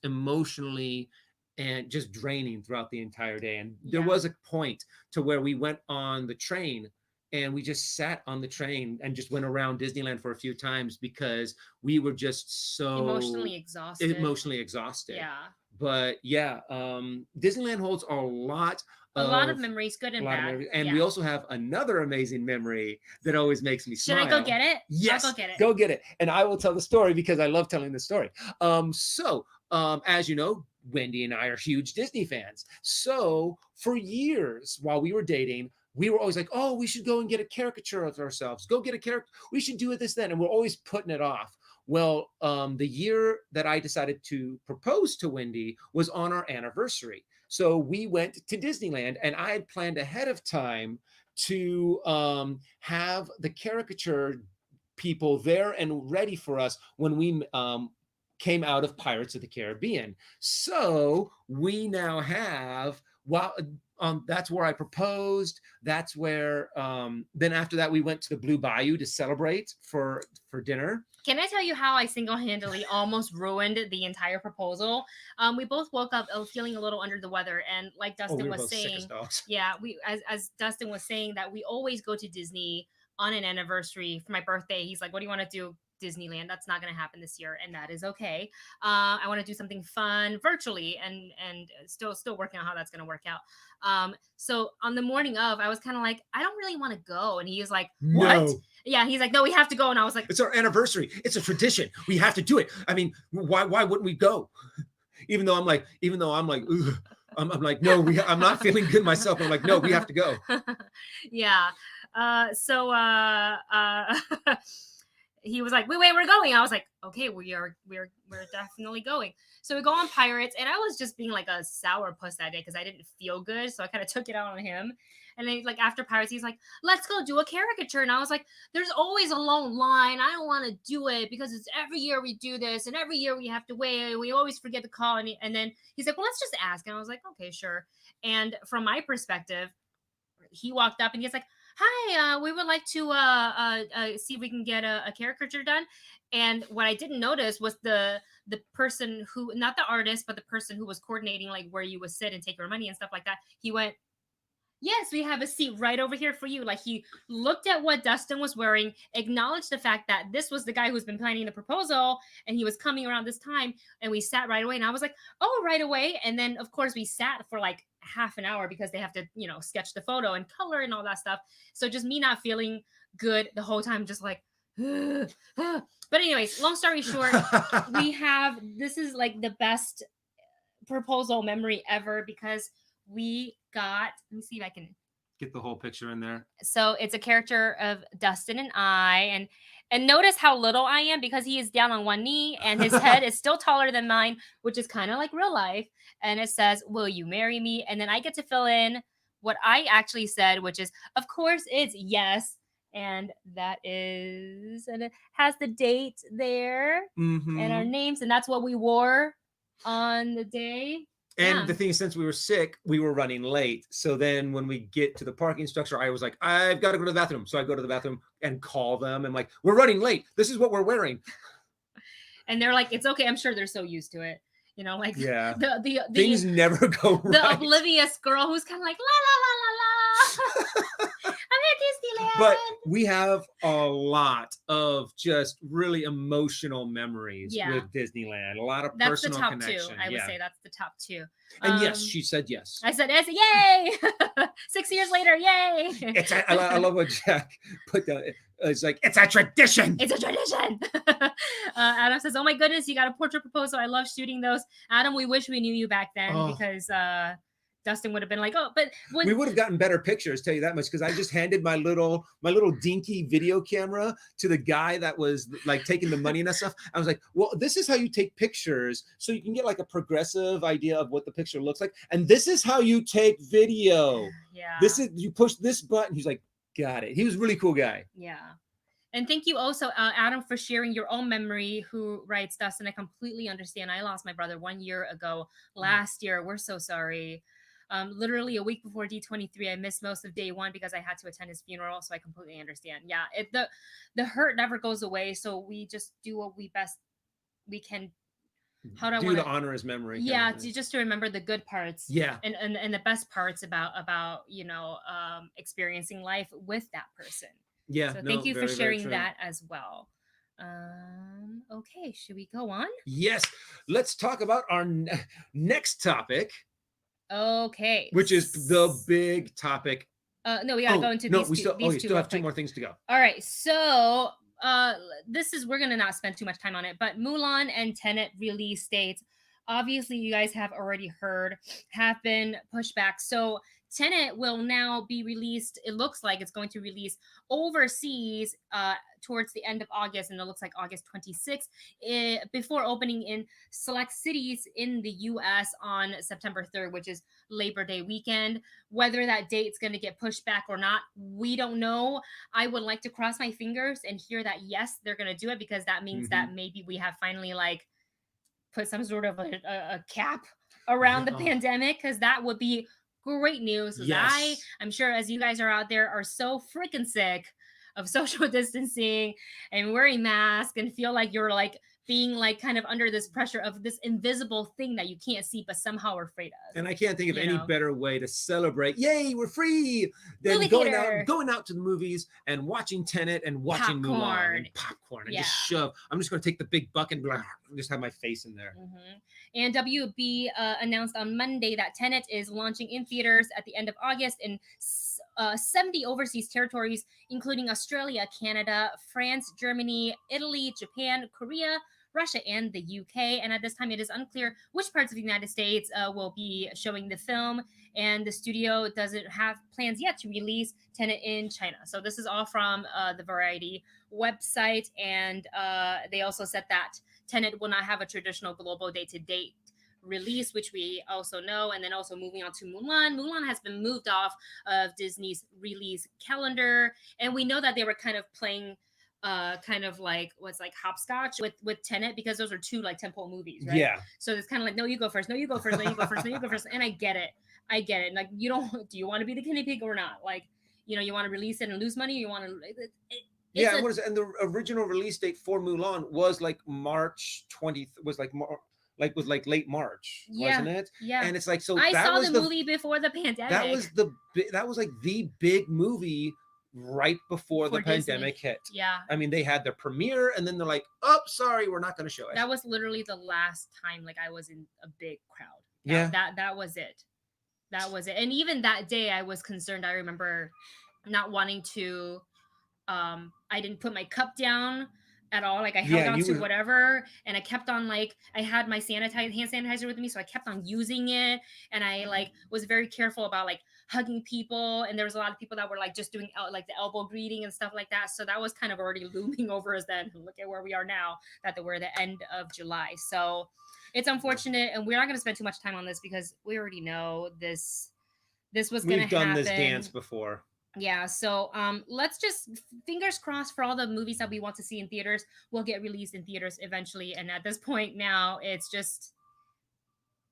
emotionally and just draining throughout the entire day. And there was a point to where we went on the train, and we just sat on the train and just went around Disneyland for a few times because we were just so emotionally exhausted. Yeah. But Disneyland holds a lot of memories, good and bad. And we also have another amazing memory that always makes me smile. Should I go get it? Yes, I'll go get it. Go get it. And I will tell the story because I love telling the story. As you know, Wendy and I are huge Disney fans. So for years while we were dating, we were always like, oh, we should go and get a caricature of ourselves. Go get a character. We should do it this, then. And we're always putting it off. Well, the year that I decided to propose to Wendy was on our anniversary. So we went to Disneyland, and I had planned ahead of time to have the caricature people there and ready for us when we came out of Pirates of the Caribbean. So we now have, That's where I proposed. That's where then after that we went to the Blue Bayou to celebrate for dinner. Can I tell you how I single-handedly almost ruined the entire proposal? We both woke up feeling a little under the weather, and like Oh, we Dustin were was both sick as saying, dogs. yeah, we as Dustin was saying that we always go to Disney on an anniversary for my birthday. He's like, "What do you want to do?" Disneyland. That's not going to happen this year, and that is okay. I want to do something fun virtually, and still working on how that's going to work out. So on the morning of, I was kind of like, I don't really want to go, and he was like, "What?" No. Yeah, he's like, "No, we have to go," and I was like, It's our anniversary. It's a tradition. We have to do it. I mean, why wouldn't we go? Even though I'm like, ugh, I'm like, no, I'm not feeling good myself. I'm like, no, we have to go. Yeah. He was like, wait, we're going. I was like, okay, we're definitely going. So we go on Pirates, and I was just being like a sour puss that day because I didn't feel good. So I kind of took it out on him. And then like after Pirates, he's like, let's go do a caricature. And I was like, there's always a long line. I don't want to do it because it's every year we do this, and every year we have to wait. And we always forget to call. And then he's like, well, let's just ask. And I was like, okay, sure. And from my perspective, he walked up and he's like, hi, we would like to see if we can get a caricature done. And what I didn't notice was the person who, not the artist, but the person who was coordinating like where you would sit and take your money and stuff like that. He went, yes, we have a seat right over here for you. Like he looked at what Dustin was wearing, acknowledged the fact that this was the guy who's been planning the proposal and he was coming around this time, and we sat right away. And I was like, oh, right away. And then of course we sat for like half an hour because they have to, sketch the photo and color and all that stuff. So just me not feeling good the whole time, just like but anyways, long story short, this is like the best proposal memory ever because we got, let me see if I can get the whole picture in there. So it's a character of Dustin and I, and notice how little I am because he is down on one knee and his head is still taller than mine, which is kind of like real life. And it says, will you marry me? And then I get to fill in what I actually said, which is, of course, it's yes. And that is, and it has the date there and our names. And that's what we wore on the day. And the thing is, since we were sick, we were running late. So then when we get to the parking structure, I was like, I've got to go to the bathroom. So I go to the bathroom and call them. And like, we're running late. This is what we're wearing. And they're like, it's okay. I'm sure they're so used to it. Like the things never go right. The oblivious girl who's kind of like, la, la, la, la, la. I'm at Disneyland. But we have a lot of just really emotional memories with Disneyland. A lot of personal connection. That's the top two. I would say that's the top two. And yes, she said yes. I said yes. Yay! 6 years later, yay! I love what Jack put down. It's like, it's a tradition. It's a tradition. Adam says, oh my goodness, you got a portrait proposal. I love shooting those. Adam, we wish we knew you back then because Dustin would have been like, oh, but we would have gotten better pictures, tell you that much, because I just handed my little dinky video camera to the guy that was like taking the money and that stuff. I was like, well, this is how you take pictures so you can get like a progressive idea of what the picture looks like. And this is how you take video. Yeah. This is, you push this button. He's like, got it. He was a really cool guy. Yeah. And thank you also, Adam, for sharing your own memory, who writes, Dustin, I completely understand. I lost my brother 1 year ago last year. We're so sorry. Literally a week before D23, I missed most of day one because I had to attend his funeral. So I completely understand. Yeah, the hurt never goes away. So we just do what we can. How do I want to honor his memory? Yeah, just to remember the good parts. Yeah, and the best parts about experiencing life with that person. Yeah. So thank you for sharing that as well. Okay, should we go on? Yes, let's talk about our next topic. Okay. Which is the big topic. No, we gotta go into these two. We still have 2 more things to go. All right, so we're gonna not spend too much time on it, but Mulan and Tenet release dates, obviously you guys have already heard, have been pushed back. So Tenet will now be released. It looks like it's going to release overseas towards the end of August, and it looks like August 26th, before opening in select cities in the U.S. on September 3rd, which is Labor Day weekend. Whether that date's going to get pushed back or not, we don't know. I would like to cross my fingers and hear that, yes, they're going to do it, because that means that maybe we have finally put some sort of a cap around the pandemic, because that would be great news, because Yes. I'm sure as you guys are out there are so freaking sick of social distancing and wearing masks and feel like you're like being like kind of under this pressure of this invisible thing that you can't see but somehow are afraid of. And I can't think of You any know, better way to celebrate, yay, we're free, than movie theater, going out to the movies and watching Tenet and watching Mulan popcorn. and popcorn and Yeah. just shove. I'm just going to take the big bucket and blah, just have my face in there. And WB announced on Monday that Tenet is launching in theaters at the end of August in 70 overseas territories, including Australia, Canada, France, Germany, Italy, Japan, Korea, Russia, and the UK. And at this time, it is unclear which parts of the United States will be showing the film. And the studio doesn't have plans yet to release Tenet in China. So this is all from the Variety website. And they also said that Tenet will not have a traditional global day-to-date release, which we also know. And then also moving on to Mulan. Mulan has been moved off of Disney's release calendar. And we know that they were kind of playing kind of like what's like hopscotch with Tenet, because those are two like tentpole movies, right? Yeah. So it's kind of like, no, you go first, no, you go first, no, you go first, no, you go first. And I get it. Like, you don't, do you want to be the guinea pig or not? Like, you know, you want to release it and lose money, or you want to Yeah, and the original release date for Mulan was like March 20th, was like late March, wasn't it? Yeah. And it's like, so I that saw was the movie before the pandemic. that was like the big movie right before the pandemic hit. Yeah. I mean, they had their premiere and then they're like, oh, sorry, we're not going to show it. That was literally the last time like I was in a big crowd. That was it. That was it. And even that day I was concerned. I remember not wanting to I didn't put my cup down at all. Like I held on to whatever, and I kept on like I had my hand sanitizer with me, so I kept on using it, and I like was very careful about like hugging people. And there was a lot of people that were like just doing like the elbow greeting and stuff like that. So that was kind of already looming over us then. Look at where we are now, that we're at the end of July. So it's unfortunate, and we're not going to spend too much time on this because we already know this was going to happen. We've done this dance before. Yeah, so let's just fingers crossed for all the movies that we want to see in theaters will get released in theaters eventually. And at this point now, it's just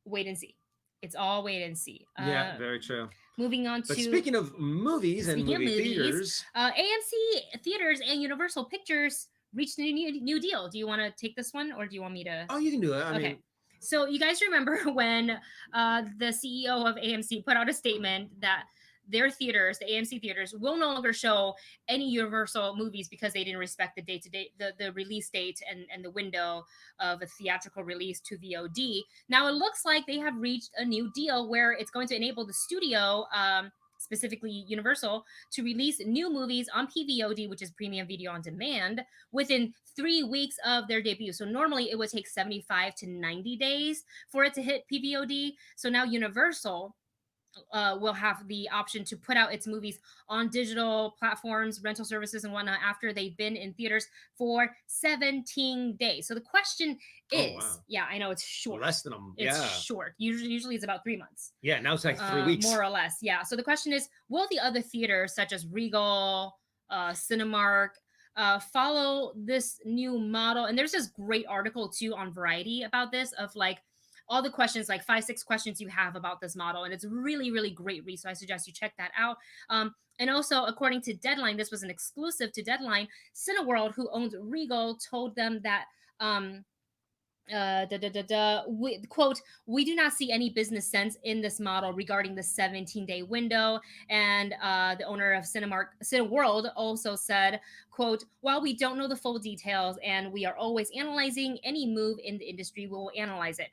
wait and see. It's all wait and see. Yeah, very true. Moving on to speaking of movies and movie theaters, AMC theaters and Universal Pictures reached a new deal. Do you want to take this one, or do you want me to? Oh, you can do it. I mean, so you guys remember when the CEO of AMC put out a statement that their theaters, the AMC theaters, will no longer show any Universal movies because they didn't respect the the release date and the window of a theatrical release to VOD. Now it looks like they have reached a new deal where it's going to enable the studio, specifically Universal, to release new movies on PVOD, which is Premium Video on Demand, within 3 weeks of their debut. So normally it would take 75 to 90 days for it to hit PVOD. So now Universal will have the option to put out its movies on digital platforms, rental services, and whatnot after they've been in theaters for 17 days. So the question is, yeah, I know it's short. Less than it's short. Usually it's about 3 months. Yeah, now it's like 3 weeks. More or less, yeah. So the question is, will the other theaters such as Regal, Cinemark, follow this new model? And there's this great article too on Variety about this, of like all the questions, like 5-6 questions you have about this model. And it's really, really great read. So I suggest you check that out. And also, according to Deadline, this was an exclusive to Deadline, Cineworld, who owns Regal, told them that quote, we do not see any business sense in this model regarding the 17-day window. And the owner of Cineworld also said, quote, while we don't know the full details and we are always analyzing any move in the industry, we will analyze it.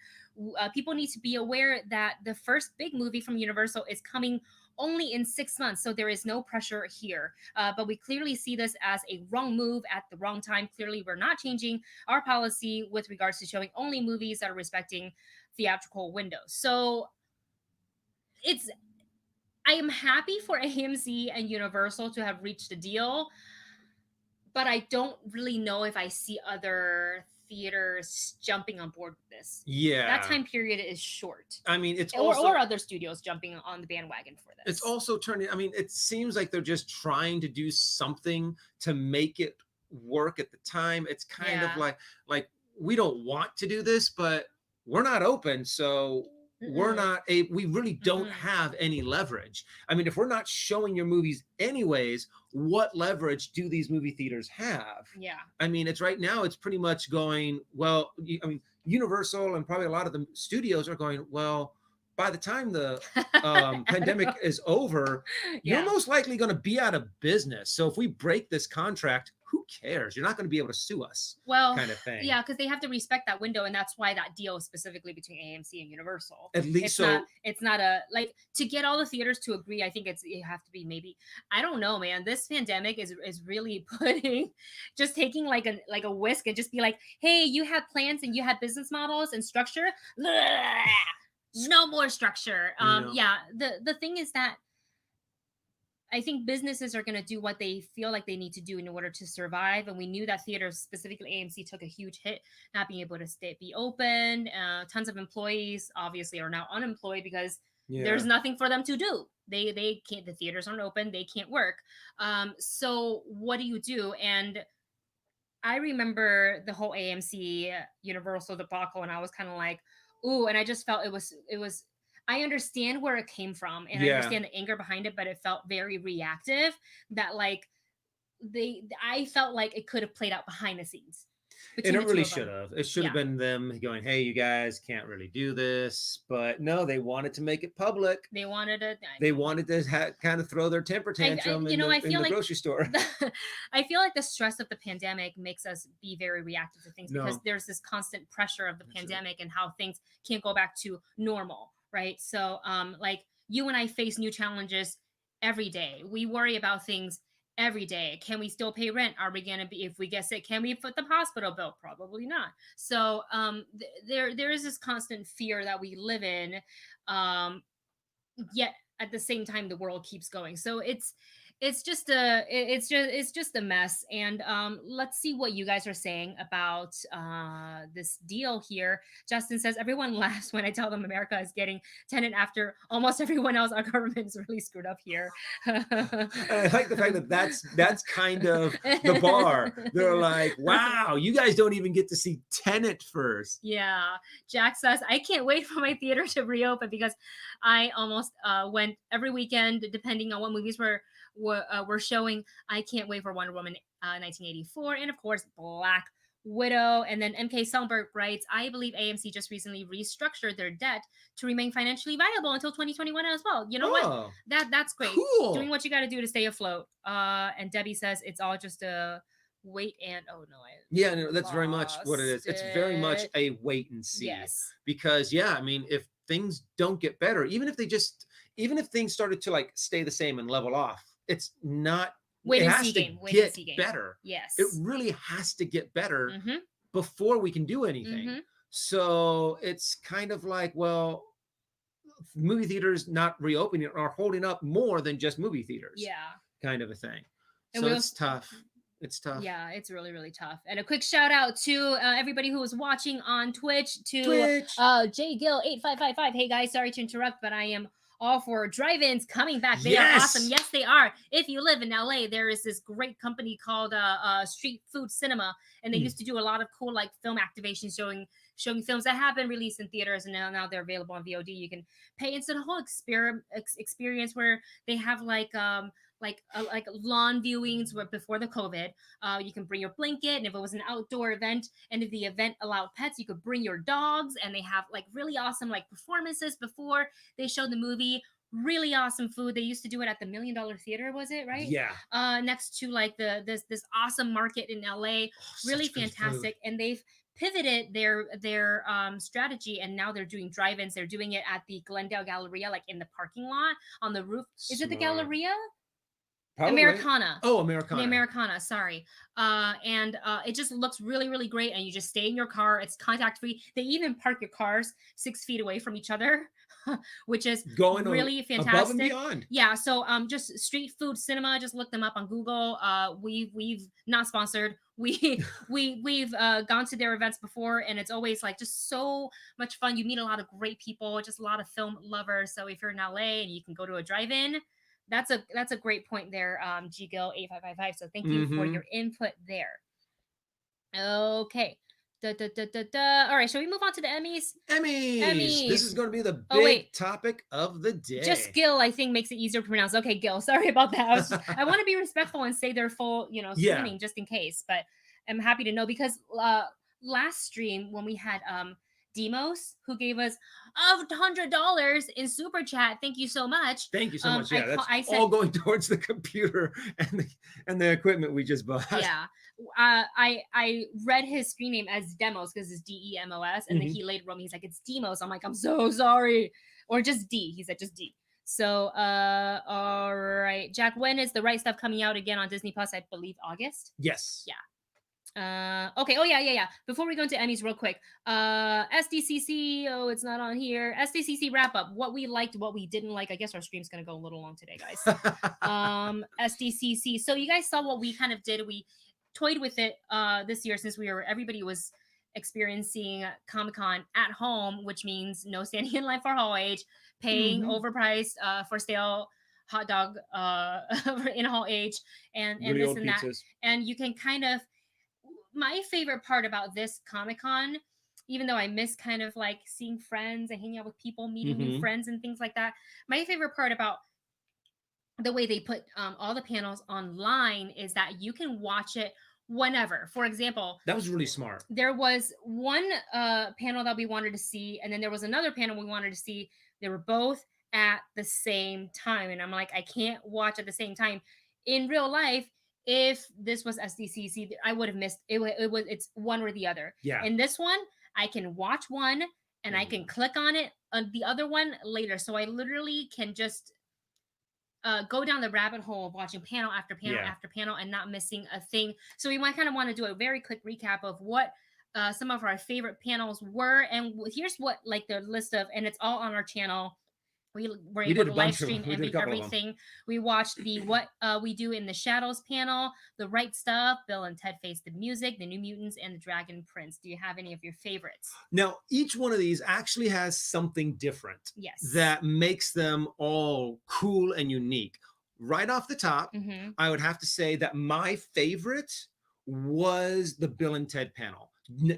People need to be aware that the first big movie from Universal is coming only in 6 months, so there is no pressure here. But we clearly see this as a wrong move at the wrong time. Clearly, we're not changing our policy with regards to showing only movies that are respecting theatrical windows. So I am happy for AMC and Universal to have reached a deal, but I don't really know if I see other theaters jumping on board with this. Yeah, that time period is short. I mean, it's or other studios jumping on the bandwagon for this. It's also turning, I mean, it seems like they're just trying to do something to make it work at the time. It's kind of like we don't want to do this, but we're not open, so Mm-mm. we really don't Mm-mm. have any leverage. I mean, if we're not showing your movies anyways, what leverage do these movie theaters have? Yeah. I mean, it's right now, it's pretty much going, well, I mean, Universal and probably a lot of the studios are going, well, by the time the I don't pandemic know. is over, you're Yeah. most likely going to be out of business. So if we break this contract, who cares? You're not going to be able to sue us, Well, kind of thing. yeah, because they have to respect that window, and that's why that deal is specifically between AMC and Universal. At least It's not. so. It's not a like to get all the theaters to agree. I think you have to be maybe. I don't know, man. This pandemic is really putting, just taking like a whisk and just be like, hey, you had plans and you had business models and structure. No more structure. No. Yeah. The thing is that I think businesses are going to do what they feel like they need to do in order to survive. And we knew that theaters, specifically AMC, took a huge hit, not being able to be open. Tons of employees obviously are now unemployed because there's Yeah. nothing for them to do. They can't. The theaters aren't open. They can't work. So what do you do? And I remember the whole AMC Universal debacle, and I was kind of like, ooh, and I just felt it was. I understand where it came from, and I Yeah. understand the anger behind it, but it felt very reactive. That like I felt like it could have played out behind the scenes And between it the two really of should them. have. It should have Yeah, been them going, "Hey, you guys can't really do this," but no, they wanted to make it public. they wanted to. They wanted to kind of throw their temper tantrum You know, I in feel the like grocery store. I feel like the stress of the pandemic makes us be very reactive to things because No, there's this constant pressure of the that's right. pandemic and how things can't go back to normal, right? So, like you and I face new challenges every day. We worry about things every day. Can we still pay rent? Are we gonna be if we get sick? Can we foot the hospital bill? Probably not. So, there is this constant fear that we live in. Um, Yet at the same time the world keeps going, so it's just a mess. And let's see what you guys are saying about this deal here. Justin says everyone laughs when I tell them America is getting Tenet after almost everyone else. Our government's really screwed up here. And I like the fact that that's kind of the bar. They're like, "Wow, you guys don't even get to see Tenet first." Yeah. Jack says, I can't wait for my theater to reopen because I almost went every weekend, depending on what movies were showing. I can't wait for Wonder Woman 1984, and of course, Black Widow. And then MK Selberg writes, I believe AMC just recently restructured their debt to remain financially viable until 2021 as well. You know what? Oh, That's great. Doing cool. what you got to do to stay afloat. And Debbie says, it's all just a wait and oh no, I Yeah, no, that's very much what it is. lost It's very much it. a wait and see. Yes. Because yeah, I mean, if things don't get better, even if things started to like stay the same and level off, it's not Wait it and has see to game. Wait and get see game. better. Yes. It really has to get better Mm-hmm. before we can do anything. Mm-hmm. So it's kind of like, well, movie theaters not reopening are holding up more than just movie theaters, Yeah. kind of a thing. And So we it's also, tough. It's tough. yeah, it's really, really tough. And a quick shout out to everybody who was watching on Twitch, to Twitch. J Gill 8555. Hey guys, sorry to interrupt, but I am all for drive-ins coming back. They are Yes. awesome. Yes, they are. If you live in LA, there is this great company called Street Food Cinema, and they used to do a lot of cool like film activations showing films that have been released in theaters, and now they're available on VOD. You can pay. It's a whole experience where they have like lawn viewings where before the COVID. You can bring your blanket, and if it was an outdoor event, and if the event allowed pets, you could bring your dogs, and they have like really awesome like performances before they show the movie. Really awesome food. They used to do it at the $1 Million Theater, was it right? Yeah. Next to like this awesome market in LA. Really fantastic, and they've pivoted their strategy, and now they're doing drive-ins. They're doing it at the Glendale Galleria, like in the parking lot on the roof. Is it the Galleria? Probably. Americana. Oh, Americana. The Americana, sorry. And it just looks really, really great. And you just stay in your car. It's contact free. They even park your cars 6 feet away from each other, which is going really fantastic. Above and beyond. Yeah. So just Street Food Cinema. Just look them up on Google. We've not sponsored. We've gone to their events before, and it's always like just so much fun. You meet a lot of great people, just a lot of film lovers. So if you're in LA and you can go to a drive-in, that's a great point there, G Gill 8555. So thank you for your input there. Okay, All right, shall we move on to the Emmys? Emmys. This is Emmys. going to be the Oh big wait, topic of the just day. Gil, I think, makes it easier to pronounce. Okay, Gil. Sorry about that. I want to be respectful and say their full, Yeah. screening just in case. But I'm happy to know because last stream when we had Demos who gave us $100 in super chat. Thank you so much. Thank you so much. Yeah, that's I said all going towards the computer and the equipment we just bought. yeah. I read his screen name as Demos because it's Demos, and then Mhm. he later wrote me. He's like, it's Demos. I'm like, I'm so sorry, or just D. He said just D. So, all right, Jack. When is the right stuff coming out again on Disney Plus? I believe August. Yes. Yeah. Okay. Oh yeah. Before we go into Emmys, real quick. SDCC. Oh, it's not on here. SDCC wrap up. What we liked, what we didn't like. I guess our stream's gonna go a little long today, guys. SDCC. So you guys saw what we kind of did. We toyed with it this year since everybody was experiencing Comic-Con at home, which means no standing in line for Hall H, paying Mhm. overpriced for stale hot dog in Hall H, and Really this old and that. pizzas. And you can kind of, my favorite part about this Comic Con, even though I miss kind of like seeing friends and hanging out with people, meeting new Mhm. friends and things like that, my favorite part about the way they put all the panels online is that you can watch it whenever. For example, That was really smart. there was one panel that we wanted to see, and then there was another panel we wanted to see. They were both at the same time, and I'm like, I can't watch at the same time. In real life, if this was SDCC, I would have missed it. It's one or the other. Yeah. In this one, I can watch one and I can click on it on the other one later. So I literally can just go down the rabbit hole of watching panel after panel after panel and not missing a thing. So we might kind of want to do a very quick recap of what some of our favorite panels were, and here's what like the list of, and it's all on our channel. We were We able did to a live bunch of them. stream We did a couple of them. everything. We watched the What We Do in the Shadows panel, The Right Stuff, Bill and Ted Face the Music, The New Mutants, and The Dragon Prince. Do you have any of your favorites? Now, each one of these actually has something different Yes. that makes them all cool and unique. Right off the top, Mhm. I would have to say that my favorite was the Bill and Ted panel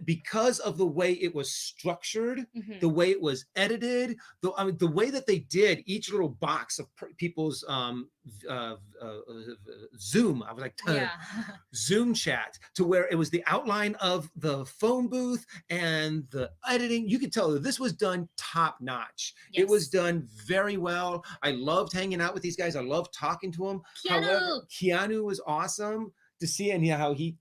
because of the way it was structured, Mhm. the way it was edited, the way that they did each little box of people's Zoom. I was like, Yeah. Zoom chat to where it was the outline of the phone booth and the editing. You could tell that this was done top notch. Yes. It was done very well. I loved hanging out with these guys. I loved talking to them. Keanu. However, Keanu was awesome to see and how he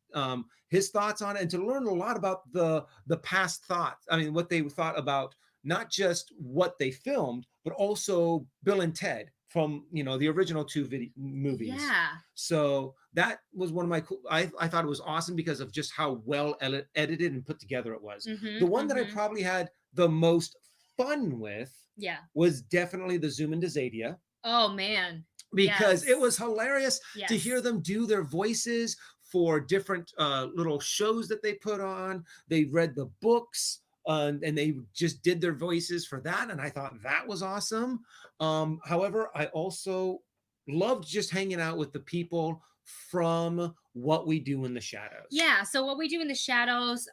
his thoughts on it, and to learn a lot about the past thoughts. I mean, what they thought about not just what they filmed, but also Bill and Ted from the original two movies. Yeah. So that was one of my cool. I thought it was awesome because of just how well edited and put together it was. Mhm, The one that I mhm. probably had the most fun with Yeah. was definitely the Zoom into Zadia, Oh man. because Yes. it was hilarious to Yes. hear them do their voices for different little shows that they put on. They read the books and they just did their voices for that, and I thought that was awesome. However, I also loved just hanging out with the people from What We Do in the Shadows. Yeah. So What We Do in the Shadows,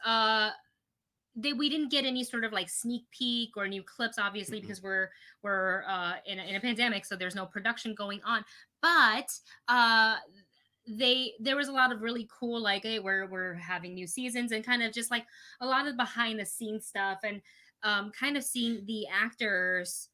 we didn't get any sort of like sneak peek or new clips, obviously, because we're in a pandemic, so there's no production going on. But there was a lot of really cool, like, hey, we're having new seasons, and kind of just like a lot of behind the scenes stuff, and kind of seeing the actors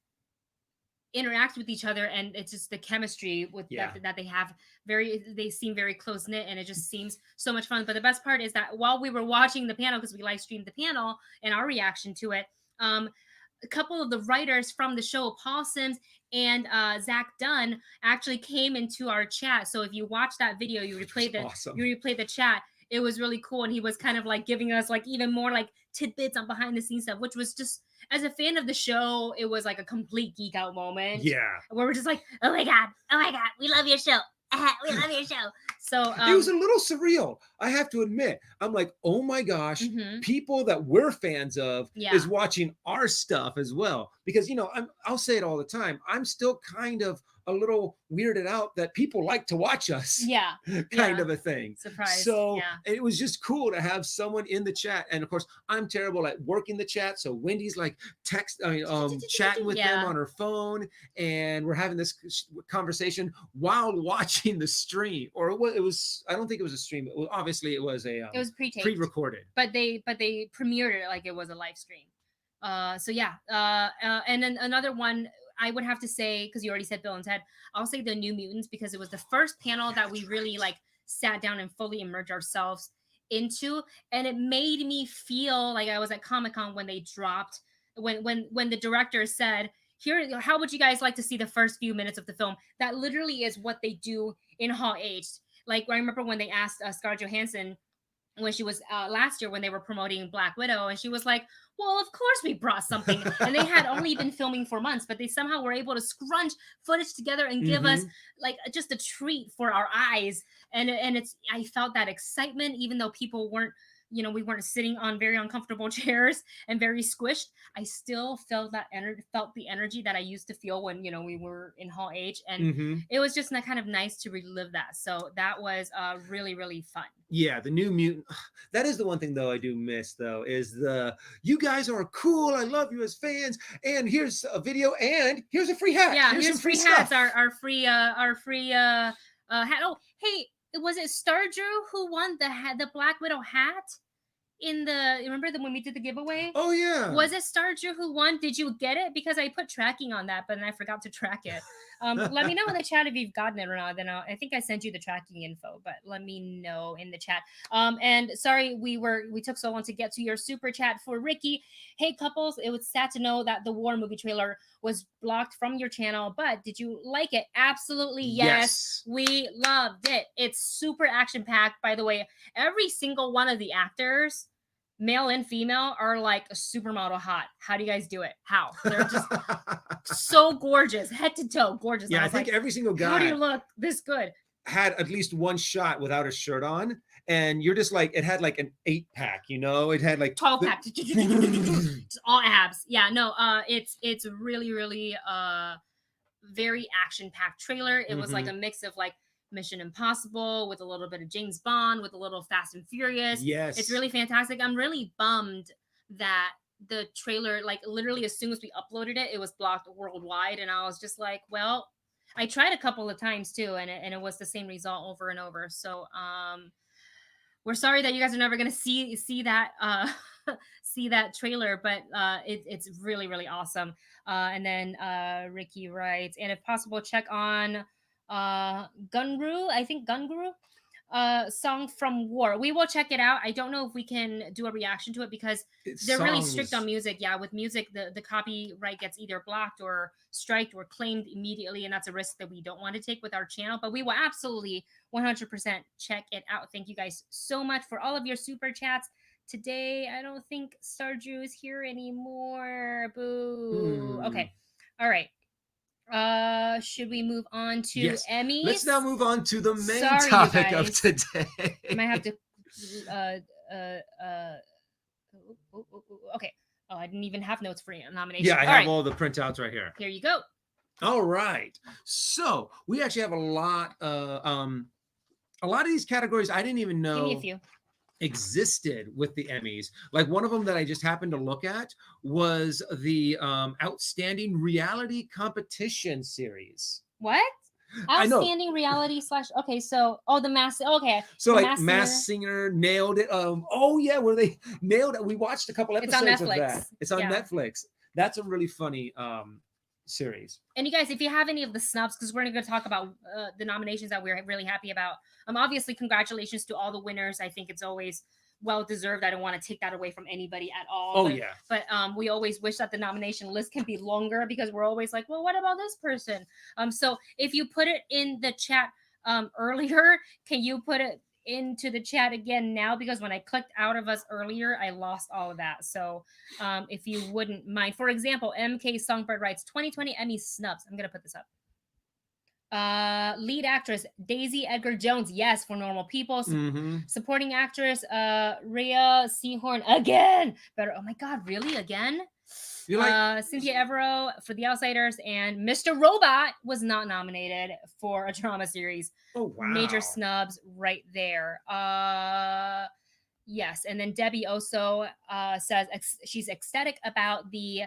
interact with each other, and it's just the chemistry with that they have. They seem very close knit, and it just seems so much fun. But the best part is that while we were watching the panel, because we live streamed the panel and our reaction to it, a couple of the writers from the show, Paul Sims and Zach Dunn, actually came into our chat. So if you watch that video, you replay the chat. It was really cool, and he was kind of like giving us like even more like tidbits on behind the scenes stuff, which was just, as a fan of the show, it was like a complete geek out moment. Yeah, where we're just like, oh my god, we love your show. We love your show. So it was a little surreal, I have to admit. I'm like, oh my gosh, people that we're fans of is watching our stuff as well. Because I'll say it all the time, I'm still kind of a little weirded out that people like to watch us. Yeah. Kind Yeah. of a thing. Surprised. So Yeah. it was just cool to have someone in the chat. And of course, I'm terrible at working the chat. So Wendy's like chatting with them Yeah. on her phone, and we're having this conversation while watching the stream. Or it was I don't think it was a stream. Obviously, it was It was pre-taped, pre-recorded. but they premiered it like it was a live stream. So yeah. And then another one I would have to say, because you already said Bill and Ted, I'll say the New Mutants, because it was the first panel that we really like sat down and fully immersed ourselves into, and it made me feel like I was at Comic-Con when they dropped when the director said, here, how would you guys like to see the first few minutes of the film? That literally is what they do in Hall H. Like, I remember when they asked Scarlett Johansson when she was last year when they were promoting Black Widow, and she was like, well, of course we brought something. And they had only been filming for months, but they somehow were able to scrunch footage together and give us like just a treat for our eyes. And it's, I felt that excitement, even though people weren't, you know, we weren't sitting on very uncomfortable chairs and very squished. I still felt that felt the energy that I used to feel when, you know, we were in Hall H, and it was just kind of nice to relive that. So that was really, really fun. Yeah, the New Mutant. That is the one thing though I do miss though, is the you guys are cool. I love you as fans. And here's a video, and here's a free hat. Yeah, here's some free stuff. hats. Our free hat. Oh, hey, was it Star Drew who won the Black Widow hat? In the, remember when we did the giveaway? Oh yeah. Was it Star Drew who won? Did you get it? Because I put tracking on that, but then I forgot to track it. Let me know in the chat if you've gotten it or not. Then I think I sent you the tracking info, but let me know in the chat. And sorry we took so long to get to your super chat for Ricky. Hey couples, it was sad to know that the War movie trailer was blocked from your channel, but did you like it? Absolutely yes. We loved it. It's super action packed. By the way, every single one of the actors, male and female, are like a supermodel hot. How do you guys do it? How? They're just so gorgeous, head to toe, gorgeous. Yeah, I think like, every single guy. How do you look this good? Had at least one shot without a shirt on, and you're just like, it had like an 8-pack, you know, it had like 12-pack, all abs. Yeah, no, it's really, really very action-packed trailer. It was like a mix of like Mission Impossible with a little bit of James Bond with a little Fast and Furious. Yes, it's really fantastic. I'm really bummed that the trailer, like literally as soon as we uploaded it, it was blocked worldwide, and I was just like, well, I tried a couple of times too, and it was the same result over and over. So we're sorry that you guys are never gonna see that see that trailer, but it's really, really awesome. And then Ricky writes, and if possible, check on Gunru, I think Gunguru, song from War. We will check it out. I don't know if we can do a reaction to it because they're really strict on music. Yeah, with music, the copyright gets either blocked or striked or claimed immediately, and that's a risk that we don't want to take with our channel. But we will absolutely 100% check it out. Thank you guys so much for all of your super chats today. I don't think Starju is here anymore. Boo. Okay. All right. Should we move on to Emmy? Let's now move on to the main topic of today. I might have to okay. Oh, I didn't even have notes for nomination. Yeah, I have all the printouts right here. Here you go. All right. So we actually have a lot of these categories I didn't even know. Give me a few. Existed with the Emmys. Like one of them that I just happened to look at was the Outstanding Reality Competition series. What? Outstanding reality / okay, so the Masked, okay, so like Masked Singer nailed it. Oh yeah, where they nailed it. We watched a couple episodes of that. It's on Netflix. That's a really funny series. And you guys, if you have any of the snubs, because we're going to talk about the nominations that we're really happy about. Obviously, congratulations to all the winners. I think it's always well deserved. I don't want to take that away from anybody at all. But we always wish that the nomination list can be longer because we're always like, well, what about this person? So if you put it in the chat earlier, can you put it into the chat again now? Because when I clicked out of us earlier, I lost all of that. So if you wouldn't mind, for example, MK Songbird writes 2020 Emmy snubs. I'm gonna put this up. Lead actress Daisy Edgar Jones, yes, for Normal People. Mm-hmm. Supporting actress Rhea Seehorn again. Better. Oh my God, really again? You're like, Cynthia Evero for The Outsiders, and Mr. Robot was not nominated for a drama series. oh wow. Major snubs right there. Yes, and then Debbie also says she's ecstatic about the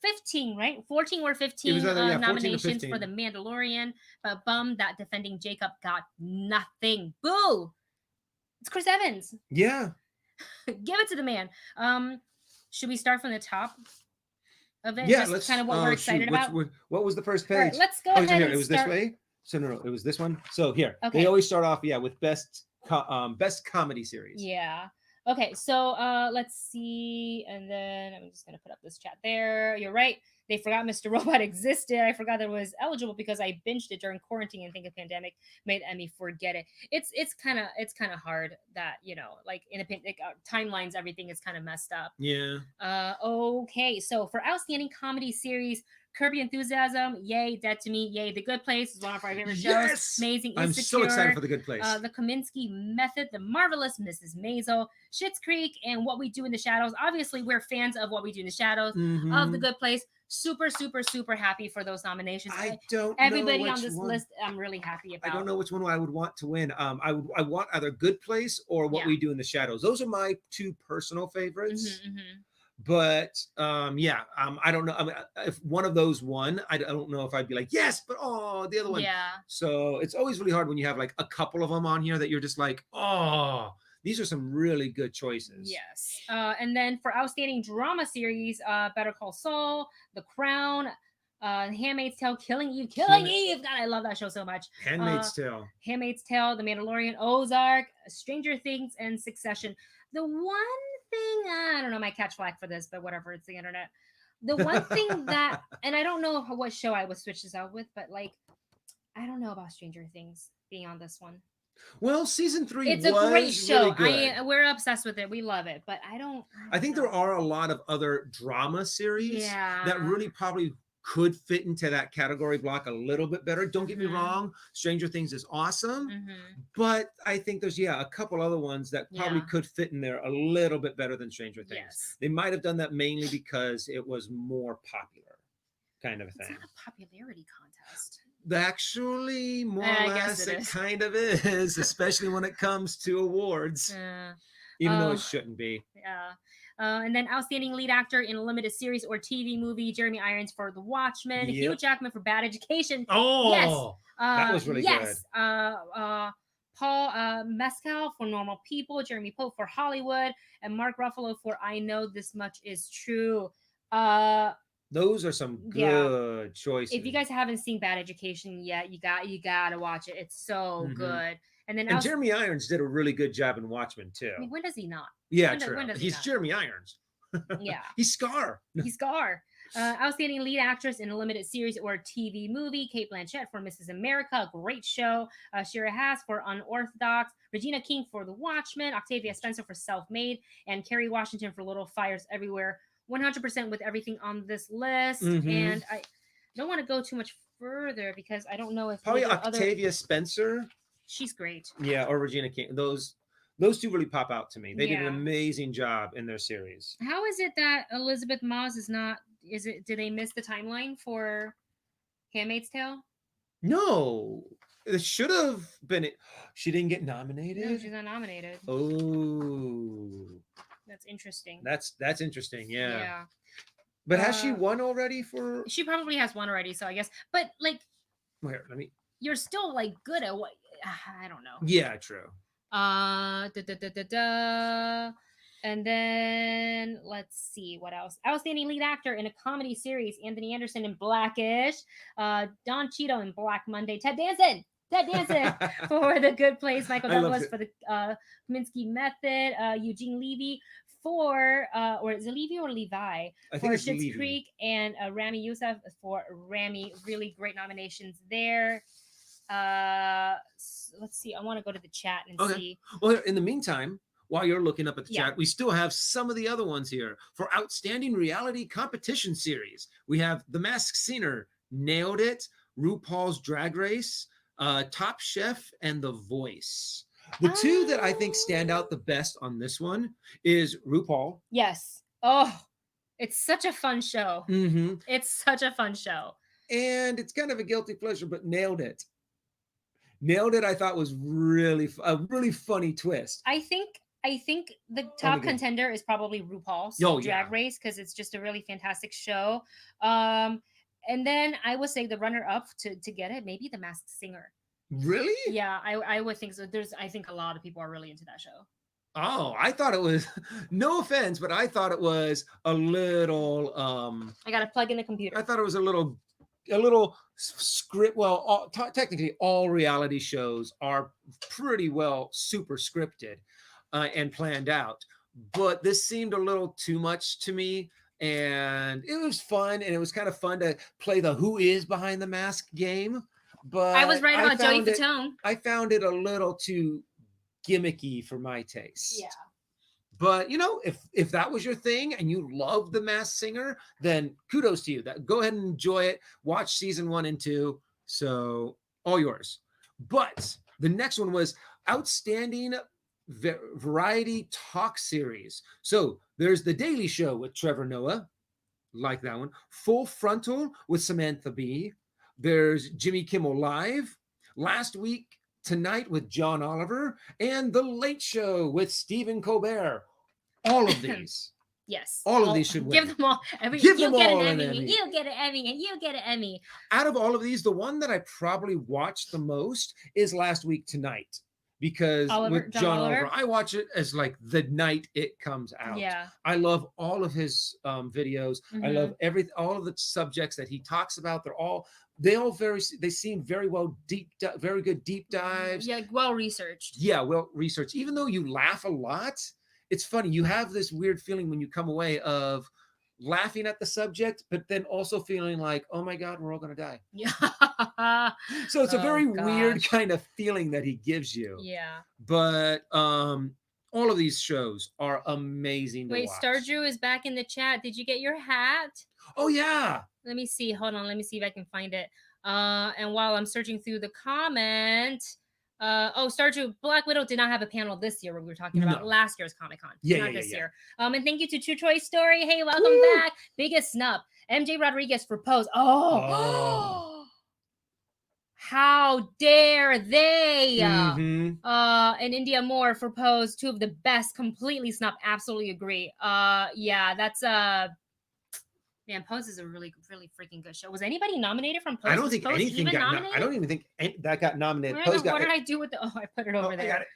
15, right? 14 or 15 either, 14 or nominations 15. for The Mandalorian, but bummed that Defending Jacob got nothing. Boo! It's Chris Evans. Yeah. Give it to the man. Should we start from the top of it? Yeah, Just let's kind of what we're excited about. What was the first page? All right, let's go Oh, ahead here. and It was start. this way. So no, it was this one. So here, Okay. they always start off, with best comedy series. Yeah. Okay, so let's see, and then I'm just gonna put up this chat there. You're right. They forgot Mr. Robot existed. I forgot that it was eligible because I binged it during quarantine and think a pandemic made Emmy forget it. It's kind of hard that like in timelines, everything is kind of messed up. Yeah. Okay, so for outstanding comedy series, Curb Your Enthusiasm, yay. Dead to Me, yay. The Good Place is one of our favorite shows. Yes! Amazing I'm Insecure, so excited for The Good Place. The Kominsky Method, The Marvelous Mrs. Maisel, Schitt's Creek, and What We Do in the Shadows. Obviously, we're fans of What We Do in the Shadows, of The Good Place. Super, super, super happy for those nominations. I don't Everybody know on this one. list, I'm really happy about. I don't know which one I would want to win. I want either Good Place or What We Do in the Shadows. Those are my two personal favorites. But I don't know. I mean, if one of those won, I don't know if I'd be like, yes, but the other one. Yeah. So it's always really hard when you have like a couple of them on here that you're just like, these are some really good choices. Yes. And then for outstanding drama series, Better Call Saul, The Crown, Handmaid's Tale, Killing Eve. God, I love that show so much. Handmaid's Tale, The Mandalorian, Ozark, Stranger Things, and Succession. The one thing, I don't know, I might catch flack for this, but whatever, it's the internet. The one thing that, and I don't know what show I would switch this out with, but like, I don't know about Stranger Things being on this one. Well, season 3 it's a great show. Really we're obsessed with it. We love it, but I think there are a lot of other drama series that really probably could fit into that category block a little bit better. Don't get me wrong, Stranger Things is awesome, but I think there's a couple other ones that probably could fit in there a little bit better than Stranger Things. Yes. They might have done that mainly because it was more popular, kind of a thing. It's not a popularity contest. Actually, more or less, it kind of is, especially when it comes to awards. Even though it shouldn't be. Yeah. And then outstanding lead actor in a limited series or TV movie, Jeremy Irons for The Watchmen, Hugh Jackman for Bad Education. Oh, yes. That was really good. Paul Mescal for Normal People, Jeremy Pope for Hollywood, and Mark Ruffalo for I Know This Much Is True. Those are some good choices. If you guys haven't seen Bad Education yet, you gotta watch it. It's so good. And then Jeremy Irons did a really good job in Watchmen too. I mean, when does he not? Yeah, true. He's Jeremy Irons. Yeah. He's Scar. He's Scar. Outstanding lead actress in a limited series or TV movie, Cate Blanchett for Mrs. America, great show. Shira Haas for Unorthodox, Regina King for The Watchmen, Octavia Spencer for Self-Made, and Kerry Washington for Little Fires Everywhere. 100% with everything on this list. And I don't want to go too much further because I don't know if probably Octavia Spencer. She's great. Yeah, or Regina King. Those two really pop out to me. They did an amazing job in their series. How is it that Elizabeth Moss is not? Did they miss the timeline for Handmaid's Tale? No, it should have been. She didn't get nominated. No, she's not nominated. Oh, that's interesting. That's interesting. Yeah. But has she won already for? She probably has won already. So I guess, but like, where? Let me. You're still like good at what? I don't know. Yeah, true. And then let's see what else. Outstanding lead actor in a comedy series: Anthony Anderson in Blackish, Don Cheadle in Black Monday, Ted Danson for The Good Place, Michael Douglas for the Kominsky Method, Eugene Levy for or is it Levy or Levi for Schitt's Creek, and Rami Youssef for Rami. Really great nominations there. Let's see. I want to go to the chat and see. Well, in the meantime, while you're looking up at the chat, we still have some of the other ones here for outstanding reality competition series. We have The Masked Singer, nailed it. RuPaul's Drag Race, Top Chef, and The Voice. The two that I think stand out the best on this one is RuPaul. Yes. Oh, it's such a fun show. Mm-hmm. It's such a fun show. And it's kind of a guilty pleasure, but nailed it. Nailed it. I thought was really a really funny twist. I think the top contender is probably RuPaul's Drag Race, because it's just a really fantastic show. And then I would say the runner up to get it, maybe The Masked Singer. Really? Yeah, I would think so. I think a lot of people are really into that show. Oh, I thought it was, no offense, but I thought it was a little I gotta plug in the computer. I thought it was a little script. Well, technically all reality shows are pretty well super scripted and planned out, but this seemed a little too much to me. And it was fun, and it was kind of fun to play the who is behind the mask game. But I was right about Joey Fatone. I found it a little too gimmicky for my taste. Yeah. But if that was your thing and you love The Masked Singer, then kudos to you. Go ahead and enjoy it. Watch season 1 and 2. So all yours. But the next one was Outstanding Variety Talk Series. So there's The Daily Show with Trevor Noah, like that one. Full Frontal with Samantha Bee. There's Jimmy Kimmel Live. Last Week Tonight with John Oliver, and The Late Show with Stephen Colbert. All of these. Yes. All of these should win. Give them all. Give them all an Emmy. You get an Emmy, and you get an Emmy. Out of all of these, the one that I probably watched the most is Last Week Tonight, because with John Oliver, I watch it as like the night it comes out. Yeah. I love all of his videos. Mm-hmm. I love all of the subjects that he talks about. They seem very very good deep dives. Yeah, well researched. Yeah, well researched. Even though you laugh a lot, it's funny. You have this weird feeling when you come away of laughing at the subject, but then also feeling like, oh my God, we're all gonna die. Yeah. So it's a very weird kind of feeling that he gives you. Yeah. But all of these shows are amazing to watch. Stardew is back in the chat. Did you get your hat? Oh yeah. Let me see. Hold on. Let me see if I can find it. And while I'm searching through the comment, Stardew, Black Widow did not have a panel this year. We were talking about last year's Comic-Con, not this year. And thank you to True Choice Story. Hey, welcome back. Biggest snub. MJ Rodriguez for Pose. How dare they? And India Moore for Pose. Two of the best. Completely snubbed. Absolutely agree. Yeah, that's man, Pose is a really, really freaking good show. Was anybody nominated from Pose? I don't think anything got nominated. I don't even think that got nominated. What did I do with the? Oh, I put it over there.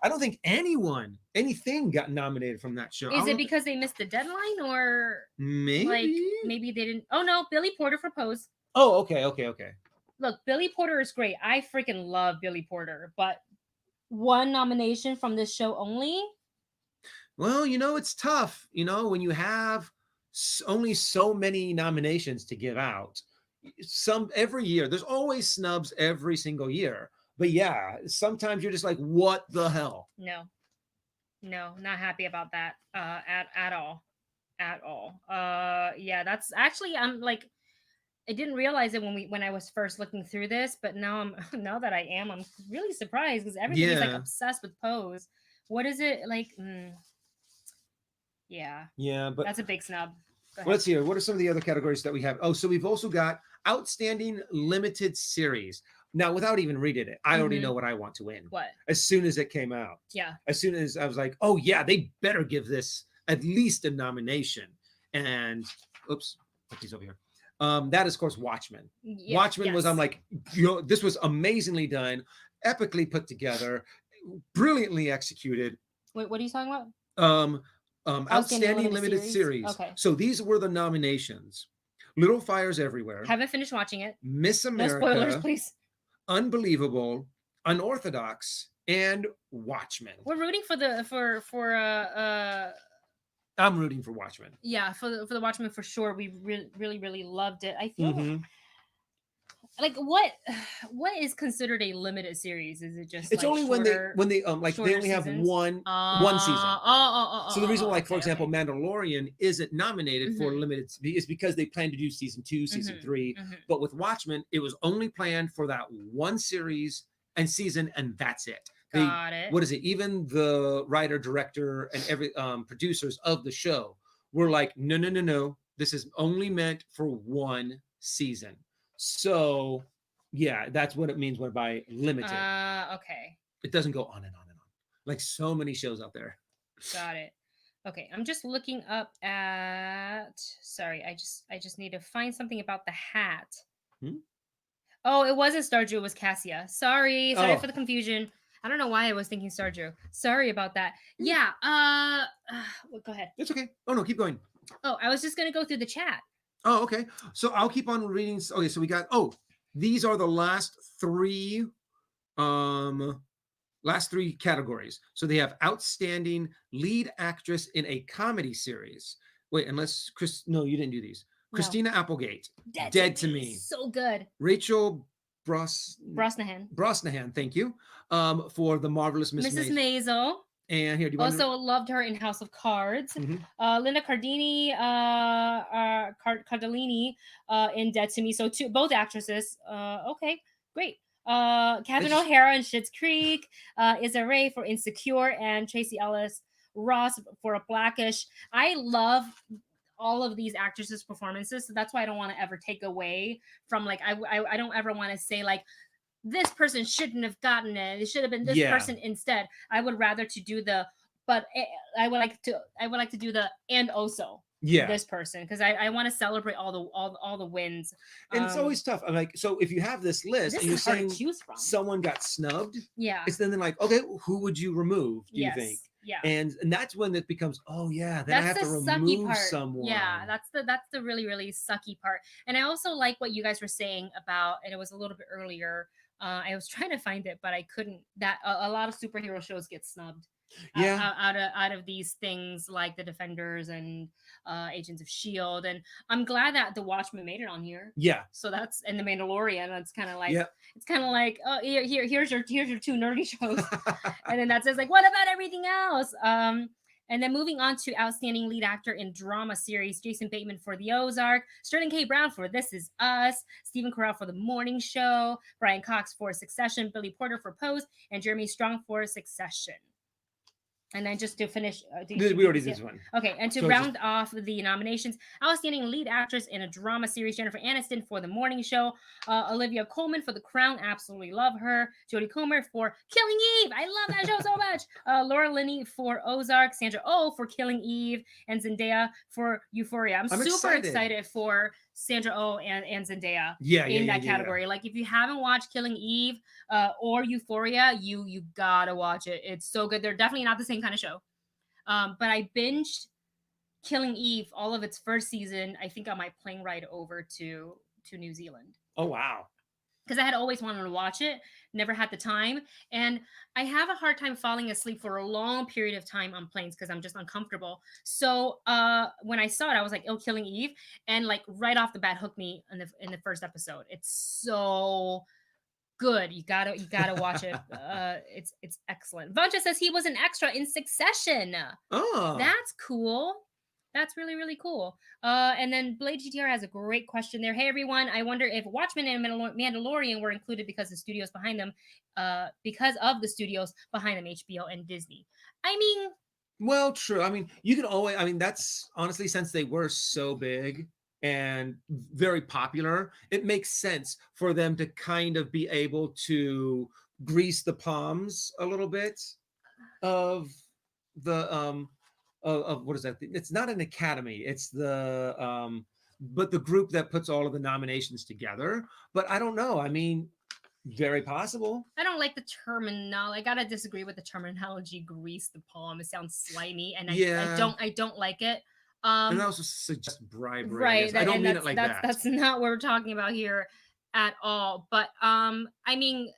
I don't think anything got nominated from that show. Is it because they missed the deadline, or maybe maybe they didn't? Oh no, Billy Porter for Pose. Oh, okay. Look, Billy Porter is great. I freaking love Billy Porter, but one nomination from this show only. Well, it's tough. When you have only so many nominations to give out, every year there's always snubs every single year, but yeah, sometimes you're just like, what the hell? No, not happy about that at all. Yeah, that's actually, I'm like, I didn't realize it when I was first looking through this, but now that I am, I'm really surprised, because everybody's like obsessed with Pose. What is it like? Yeah, but that's a big snub. Let's hear. What are some of the other categories that we have? Oh, so we've also got Outstanding Limited Series. Now, without even reading it, I already know what I want to win. What? As soon as it came out. Yeah. As soon as I was like, oh yeah, they better give this at least a nomination. And oops, put these over here. That is, of course, Watchmen. Yeah, Watchmen was, I'm like, this was amazingly done, epically put together, brilliantly executed. Wait, what are you talking about? Outstanding Limited Series. Okay. So these were the nominations: Little Fires Everywhere. Haven't finished watching it. Miss America. No spoilers, please. Unbelievable, Unorthodox, and Watchmen. We're rooting for I'm rooting for Watchmen. Yeah, for the Watchmen for sure. We really, really loved it. I feel like what is considered a limited series? Is it just It's like only shorter when they like they shorter only have seasons? one season. So the reason why, like, for Okay, example, okay. Mandalorian isn't nominated for Mm-hmm. limited is because they plan to do season 2, season Mm-hmm. 3. Mm-hmm. But with Watchmen, it was only planned for that one series and season, and that's it. They Got it. what is it? Even the writer, director, and every producers of the show were like, no, no, no, no. This is only meant for one season. So yeah, that's what it means when by limited. Okay. It doesn't go on and on and on. Like so many shows out there. Got it. Okay, I'm just looking up at. Sorry, I just need to find something about the hat. Hmm? Oh, it wasn't Stardew, it was Cassia. Sorry Oh, for the confusion. I don't know why I was thinking Stardew. Sorry about that. Yeah. Well, go ahead. it's okay. Oh no, keep going. Oh, I was just gonna go through the chat. Oh, okay. So I'll keep on reading. Okay, so we got these are the um last three categories. So they have outstanding lead actress in a comedy series. Wait, unless Chris no, you didn't do these. No. Christina Applegate, Dead, Dead to to Me. Me. So good. Rachel Brosnahan. Thank you. For the marvelous Mrs. Maisel. Maisel. And here, do you want Also loved her in House of Cards. Mhm. Linda Cardini, Cardellini, in Dead to Me. So both actresses. Okay, great. Catherine just- O'Hara in Schitt's Creek, Issa Rae for Insecure, and Tracy Ellis Ross for a Blackish. I love all of these actresses' performances, so that's why I don't want to ever take away from like I don't ever want to say like this person shouldn't have gotten it. It should have been this Yeah. person instead. I would rather to do the but I would like to do the and also Yeah. this person because I want to celebrate all the wins. And it's always tough. I'm like, so if you have this list This and you're is hard to saying choose from. someone got snubbed, Yeah. it's then like, okay, who would you remove? Do Yes. you think? Yeah. And that's when it becomes, oh yeah, then I have That's to the sucky remove part. someone. Yeah, that's the really really sucky part. And I also like what you guys were saying about, and it was a little bit earlier. I was trying to find it, but I couldn't. That a lot of superhero shows get snubbed. Yeah. Out of these things like the Defenders and Agents of Shield, and I'm glad that the Watchmen made it on here. Yeah. So that's and the Mandalorian. That's kind of like Yeah. it's kind of like oh here's your two nerdy shows, and then that says like what about everything else? And then moving on to outstanding lead actor in drama series, Jason Bateman for The Ozark, Sterling K. Brown for This Is Us, Stephen Carell for The Morning Show, Brian Cox for Succession, Billy Porter for Pose, and Jeremy Strong for Succession. And then just to finish, we already did this one. Okay, and to round off the nominations, outstanding lead actress in a drama series, Jennifer Aniston for The Morning Show, Olivia Colman for The Crown, absolutely love her, Jodie Comer for Killing Eve, I love that show so much, Laura Linney for Ozark, Sandra Oh for Killing Eve, and Zendaya for Euphoria. I'm super excited for Sandra Oh and Zendaya in that category. Yeah. Like if you haven't watched Killing Eve or Euphoria, you gotta watch it. It's so good. They're definitely not the same kind of show. But I binged Killing Eve, all of its first season, I think on my plane ride over to New Zealand. Oh wow. Because I had always wanted to watch it, never had the time. And I have a hard time falling asleep for a long period of time on planes because I'm just uncomfortable. So when I saw it, I was like, oh, Killing Eve. And like right off the bat hooked me in the first episode. It's so good. You gotta watch it. It's excellent. Vancha says he was an extra in Succession. Oh. That's cool. That's really, really cool. And then Blade GTR has a great question there. Hey, everyone. I wonder if Watchmen and Mandalorian were included because the studios behind them, because of the studios behind them, HBO and Disney. I mean... Well, true. I mean, you can always... I mean, that's honestly, since they were so big and very popular, it makes sense for them to kind of be able to grease the palms a little bit of the... of what is that? It's not an academy. It's the but the group that puts all of the nominations together. But I don't know. I mean, very possible. I don't like the terminology. I gotta disagree with the terminology. Grease the palm. It sounds slimy, and I don't like it. And that also suggests bribery. Right. I don't mean it like that. That's not what we're talking about here at all. But I mean,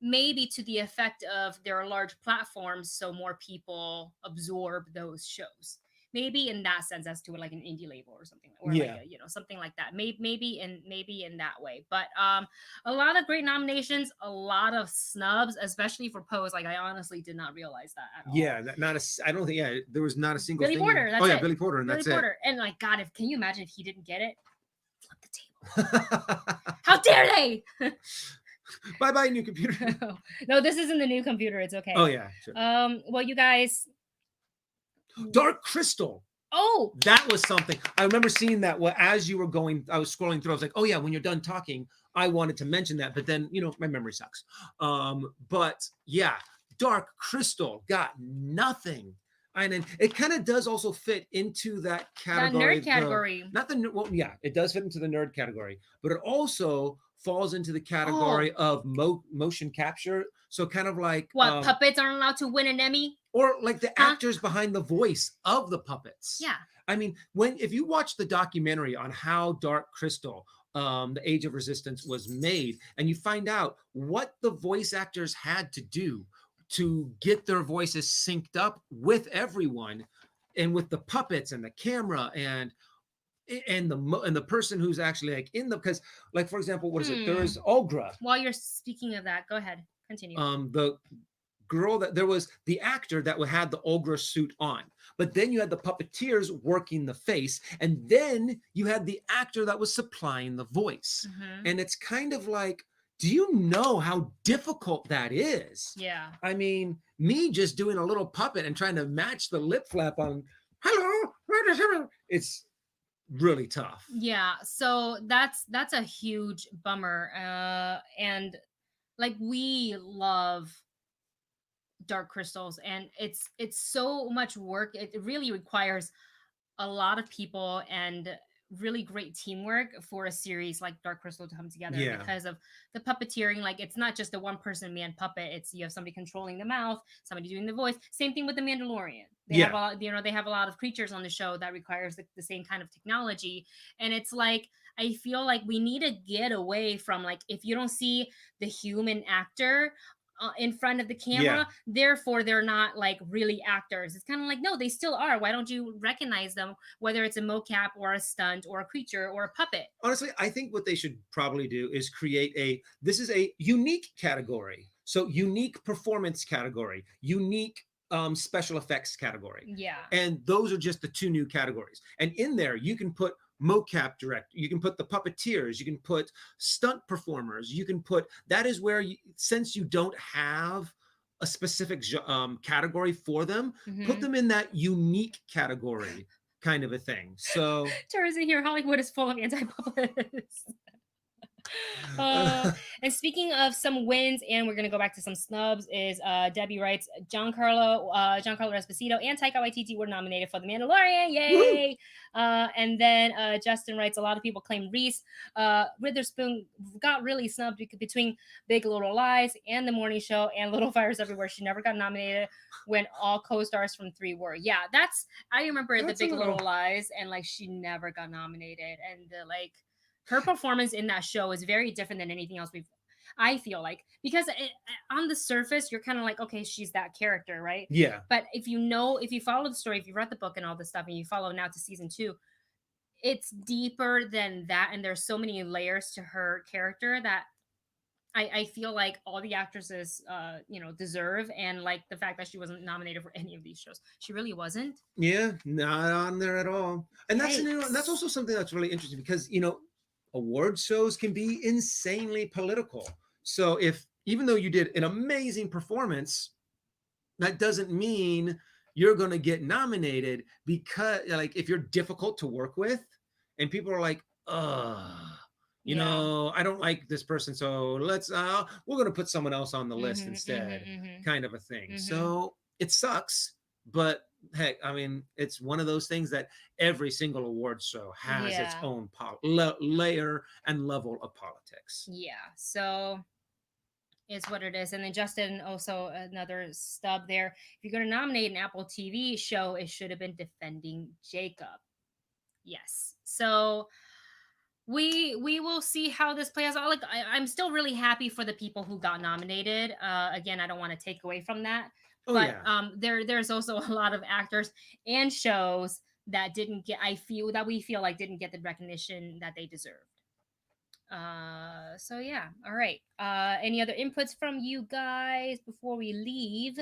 maybe to the effect of there are large platforms, so more people absorb those shows. maybe in that sense as to like an indie label or something, or like Yeah. a, something like that. Maybe in that way. But a lot of great nominations, a lot of snubs, especially for Pose. Like I honestly did not realize that at all. Yeah, not a. I don't think. Yeah, there was not a single Billy thing. Porter, Oh that's yeah, it. Billy Porter, and Billy that's it. Porter, and like God, if can you imagine if he didn't get it? Flip the table. How dare they? Bye bye, new computer. No, this isn't the new computer. It's okay. Oh yeah, sure. Well, you guys. Dark Crystal. Oh, That was something. I remember seeing that. Well, as you were going, I was scrolling through. I was like, oh yeah, when you're done talking, I wanted to mention that, but then my memory sucks. But yeah, Dark Crystal got nothing. And then it kind of does also fit into that category. that nerd category. Not the well, yeah, it does fit into the nerd category, but it also falls into the category of motion capture. So kind of like what, puppets aren't allowed to win an Emmy? Or like the actors behind the voice of the puppets. Yeah. I mean, if you watch the documentary on how Dark Crystal, the Age of Resistance was made, and you find out what the voice actors had to do to get their voices synced up with everyone, and with the puppets and the camera and the person who's actually like in the, because like for example, what is it? There's Olgra. While you're speaking of that, go ahead, continue. The girl that there was the actor that had the Olgra suit on, but then you had the puppeteers working the face, and then you had the actor that was supplying the voice. And it's kind of like, do you know how difficult that is? Yeah. I mean, me just doing a little puppet and trying to match the lip flap on hello, it's really tough. Yeah, so that's a huge bummer. And like we love Dark Crystals, and it's so much work. It really requires a lot of people and really great teamwork for a series like Dark Crystal to come together, because of the puppeteering. Like it's not just a one person man puppet, it's you have somebody controlling the mouth, somebody doing the voice. Same thing with the Mandalorian. They have a lot, they have a lot of creatures on the show that requires the same kind of technology. And it's like, I feel like we need to get away from, like, if you don't see the human actor in front of the camera, therefore they're not like really actors. It's kind of like, no, they still are. Why don't you recognize them, whether it's a mocap or a stunt or a creature or a puppet? Honestly, I think what they should probably do is create this is a unique category. So unique performance category, unique special effects category. Yeah. And those are just the two new categories. And in there, you can put mocap director, you can put the puppeteers, you can put stunt performers, you can put, that is where since you don't have a specific category for them, put them in that unique category kind of a thing. So Tara's in here, Hollywood is full of anti-puppets. And speaking of some wins, and we're gonna go back to some snubs, is Debbie writes Giancarlo Esposito and Taika Waititi were nominated for The Mandalorian. Yay! And then Justin writes, a lot of people claim Reese Witherspoon got really snubbed between Big Little Lies and The Morning Show and Little Fires Everywhere. She never got nominated when all co-stars from 3 were. Yeah, I remember the Big Little Lies, and like she never got nominated, and like her performance in that show is very different than anything else I feel like, because on the surface you're kind of like, okay, she's that character, right? Yeah. But if you follow the story, if you read the book and all this stuff, and you follow now to season 2, it's deeper than that, and there's so many layers to her character that I feel like all the actresses deserve. And like the fact that she wasn't nominated for any of these shows, she really wasn't. Yeah, not on there at all. And that's also something that's really interesting, because award shows can be insanely political. So even though you did an amazing performance, that doesn't mean you're going to get nominated, because like if you're difficult to work with and people are like, I don't like this person, so let's we're going to put someone else on the list instead, kind of a thing. So it sucks, but heck, I mean, it's one of those things that every single award show has its own layer and level of politics. Yeah, so it's what it is. And then Justin, also another stub there. If you're going to nominate an Apple TV show, it should have been Defending Jacob. Yes. So we will see how this plays out. Like I'm still really happy for the people who got nominated. Again, I don't want to take away from that, Oh But yeah. there's also a lot of actors and shows that didn't get, we feel like didn't get the recognition that they deserved. So yeah, all right. Any other inputs from you guys before we leave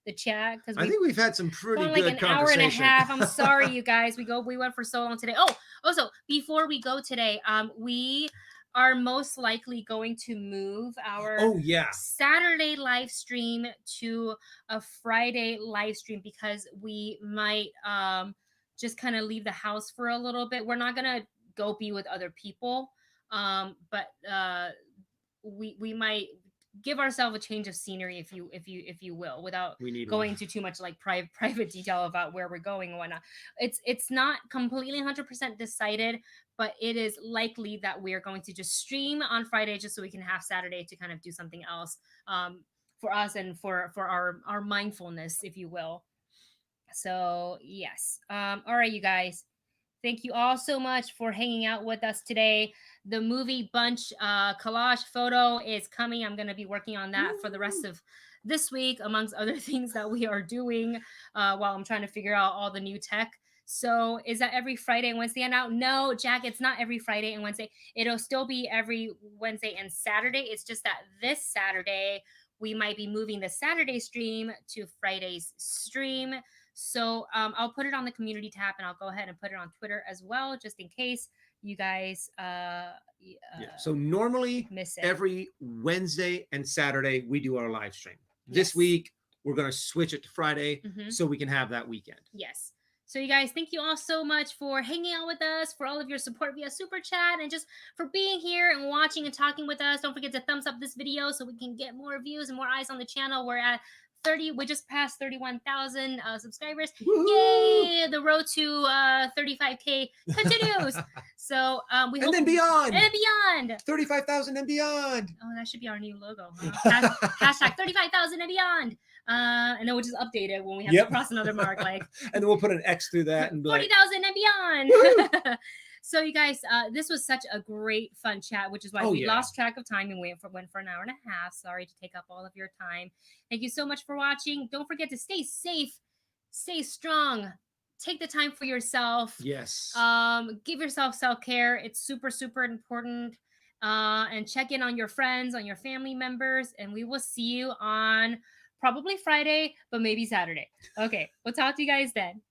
the chat? Because I we've think we've had some pretty gone like good an hour and a conversation. half. I'm sorry, you guys. We went for so long today. Oh, also before we go today, we are most likely going to move our Oh yeah. Saturday live stream to a Friday live stream because we might just kind of leave the house for a little bit. We're not gonna go be with other people, but we might give ourselves a change of scenery, if you will, without We need going one. into too much like private detail about where we're going and whatnot. It's not completely 100% decided, but it is likely that we're going to just stream on Friday just so we can have Saturday to kind of do something else, for us and for our mindfulness, if you will. So yes, all right, you guys, thank you all so much for hanging out with us today. The movie bunch collage photo is coming. I'm going to be working on that for the rest of this week, amongst other things that we are doing, while I'm trying to figure out all the new tech. So is that every Friday and Wednesday now? No, Jack, it's not every Friday and Wednesday. It'll still be every Wednesday and Saturday. It's just that this Saturday we might be moving the Saturday stream to Friday's stream. So I'll put it on the community tab, and I'll go ahead and put it on Twitter as well, just in case you guys Yeah. So normally miss it. every Wednesday and Saturday we do our live stream. This Yes. week we're going to switch it to Friday Mhm. so we can have that weekend. Yes. So you guys, thank you all so much for hanging out with us, for all of your support via super chat, and just for being here and watching and talking with us. Don't forget to thumbs up this video so we can get more views and more eyes on the channel. We're at 30, we just passed 31,000 subscribers. Woo-hoo! Yay, the road to 35K continues. So we hope, And then beyond. and beyond 35,000 and beyond. Oh, that should be our new logo, huh? Hashtag 35,000 and beyond. And then we'll just update it when we have to cross another mark, like and then we'll put an X through that and be like 40,000 and beyond. So you guys, this was such a great fun chat, which is why we lost track of time and went for an hour and a half. Sorry to take up all of your time. Thank you so much for watching. Don't forget to stay safe, stay strong, take the time for yourself. Yes. Give yourself self-care. It's super, super important. And check in on your friends, on your family members, and we will see you on probably Friday, but maybe Saturday. Okay, we'll talk to you guys then.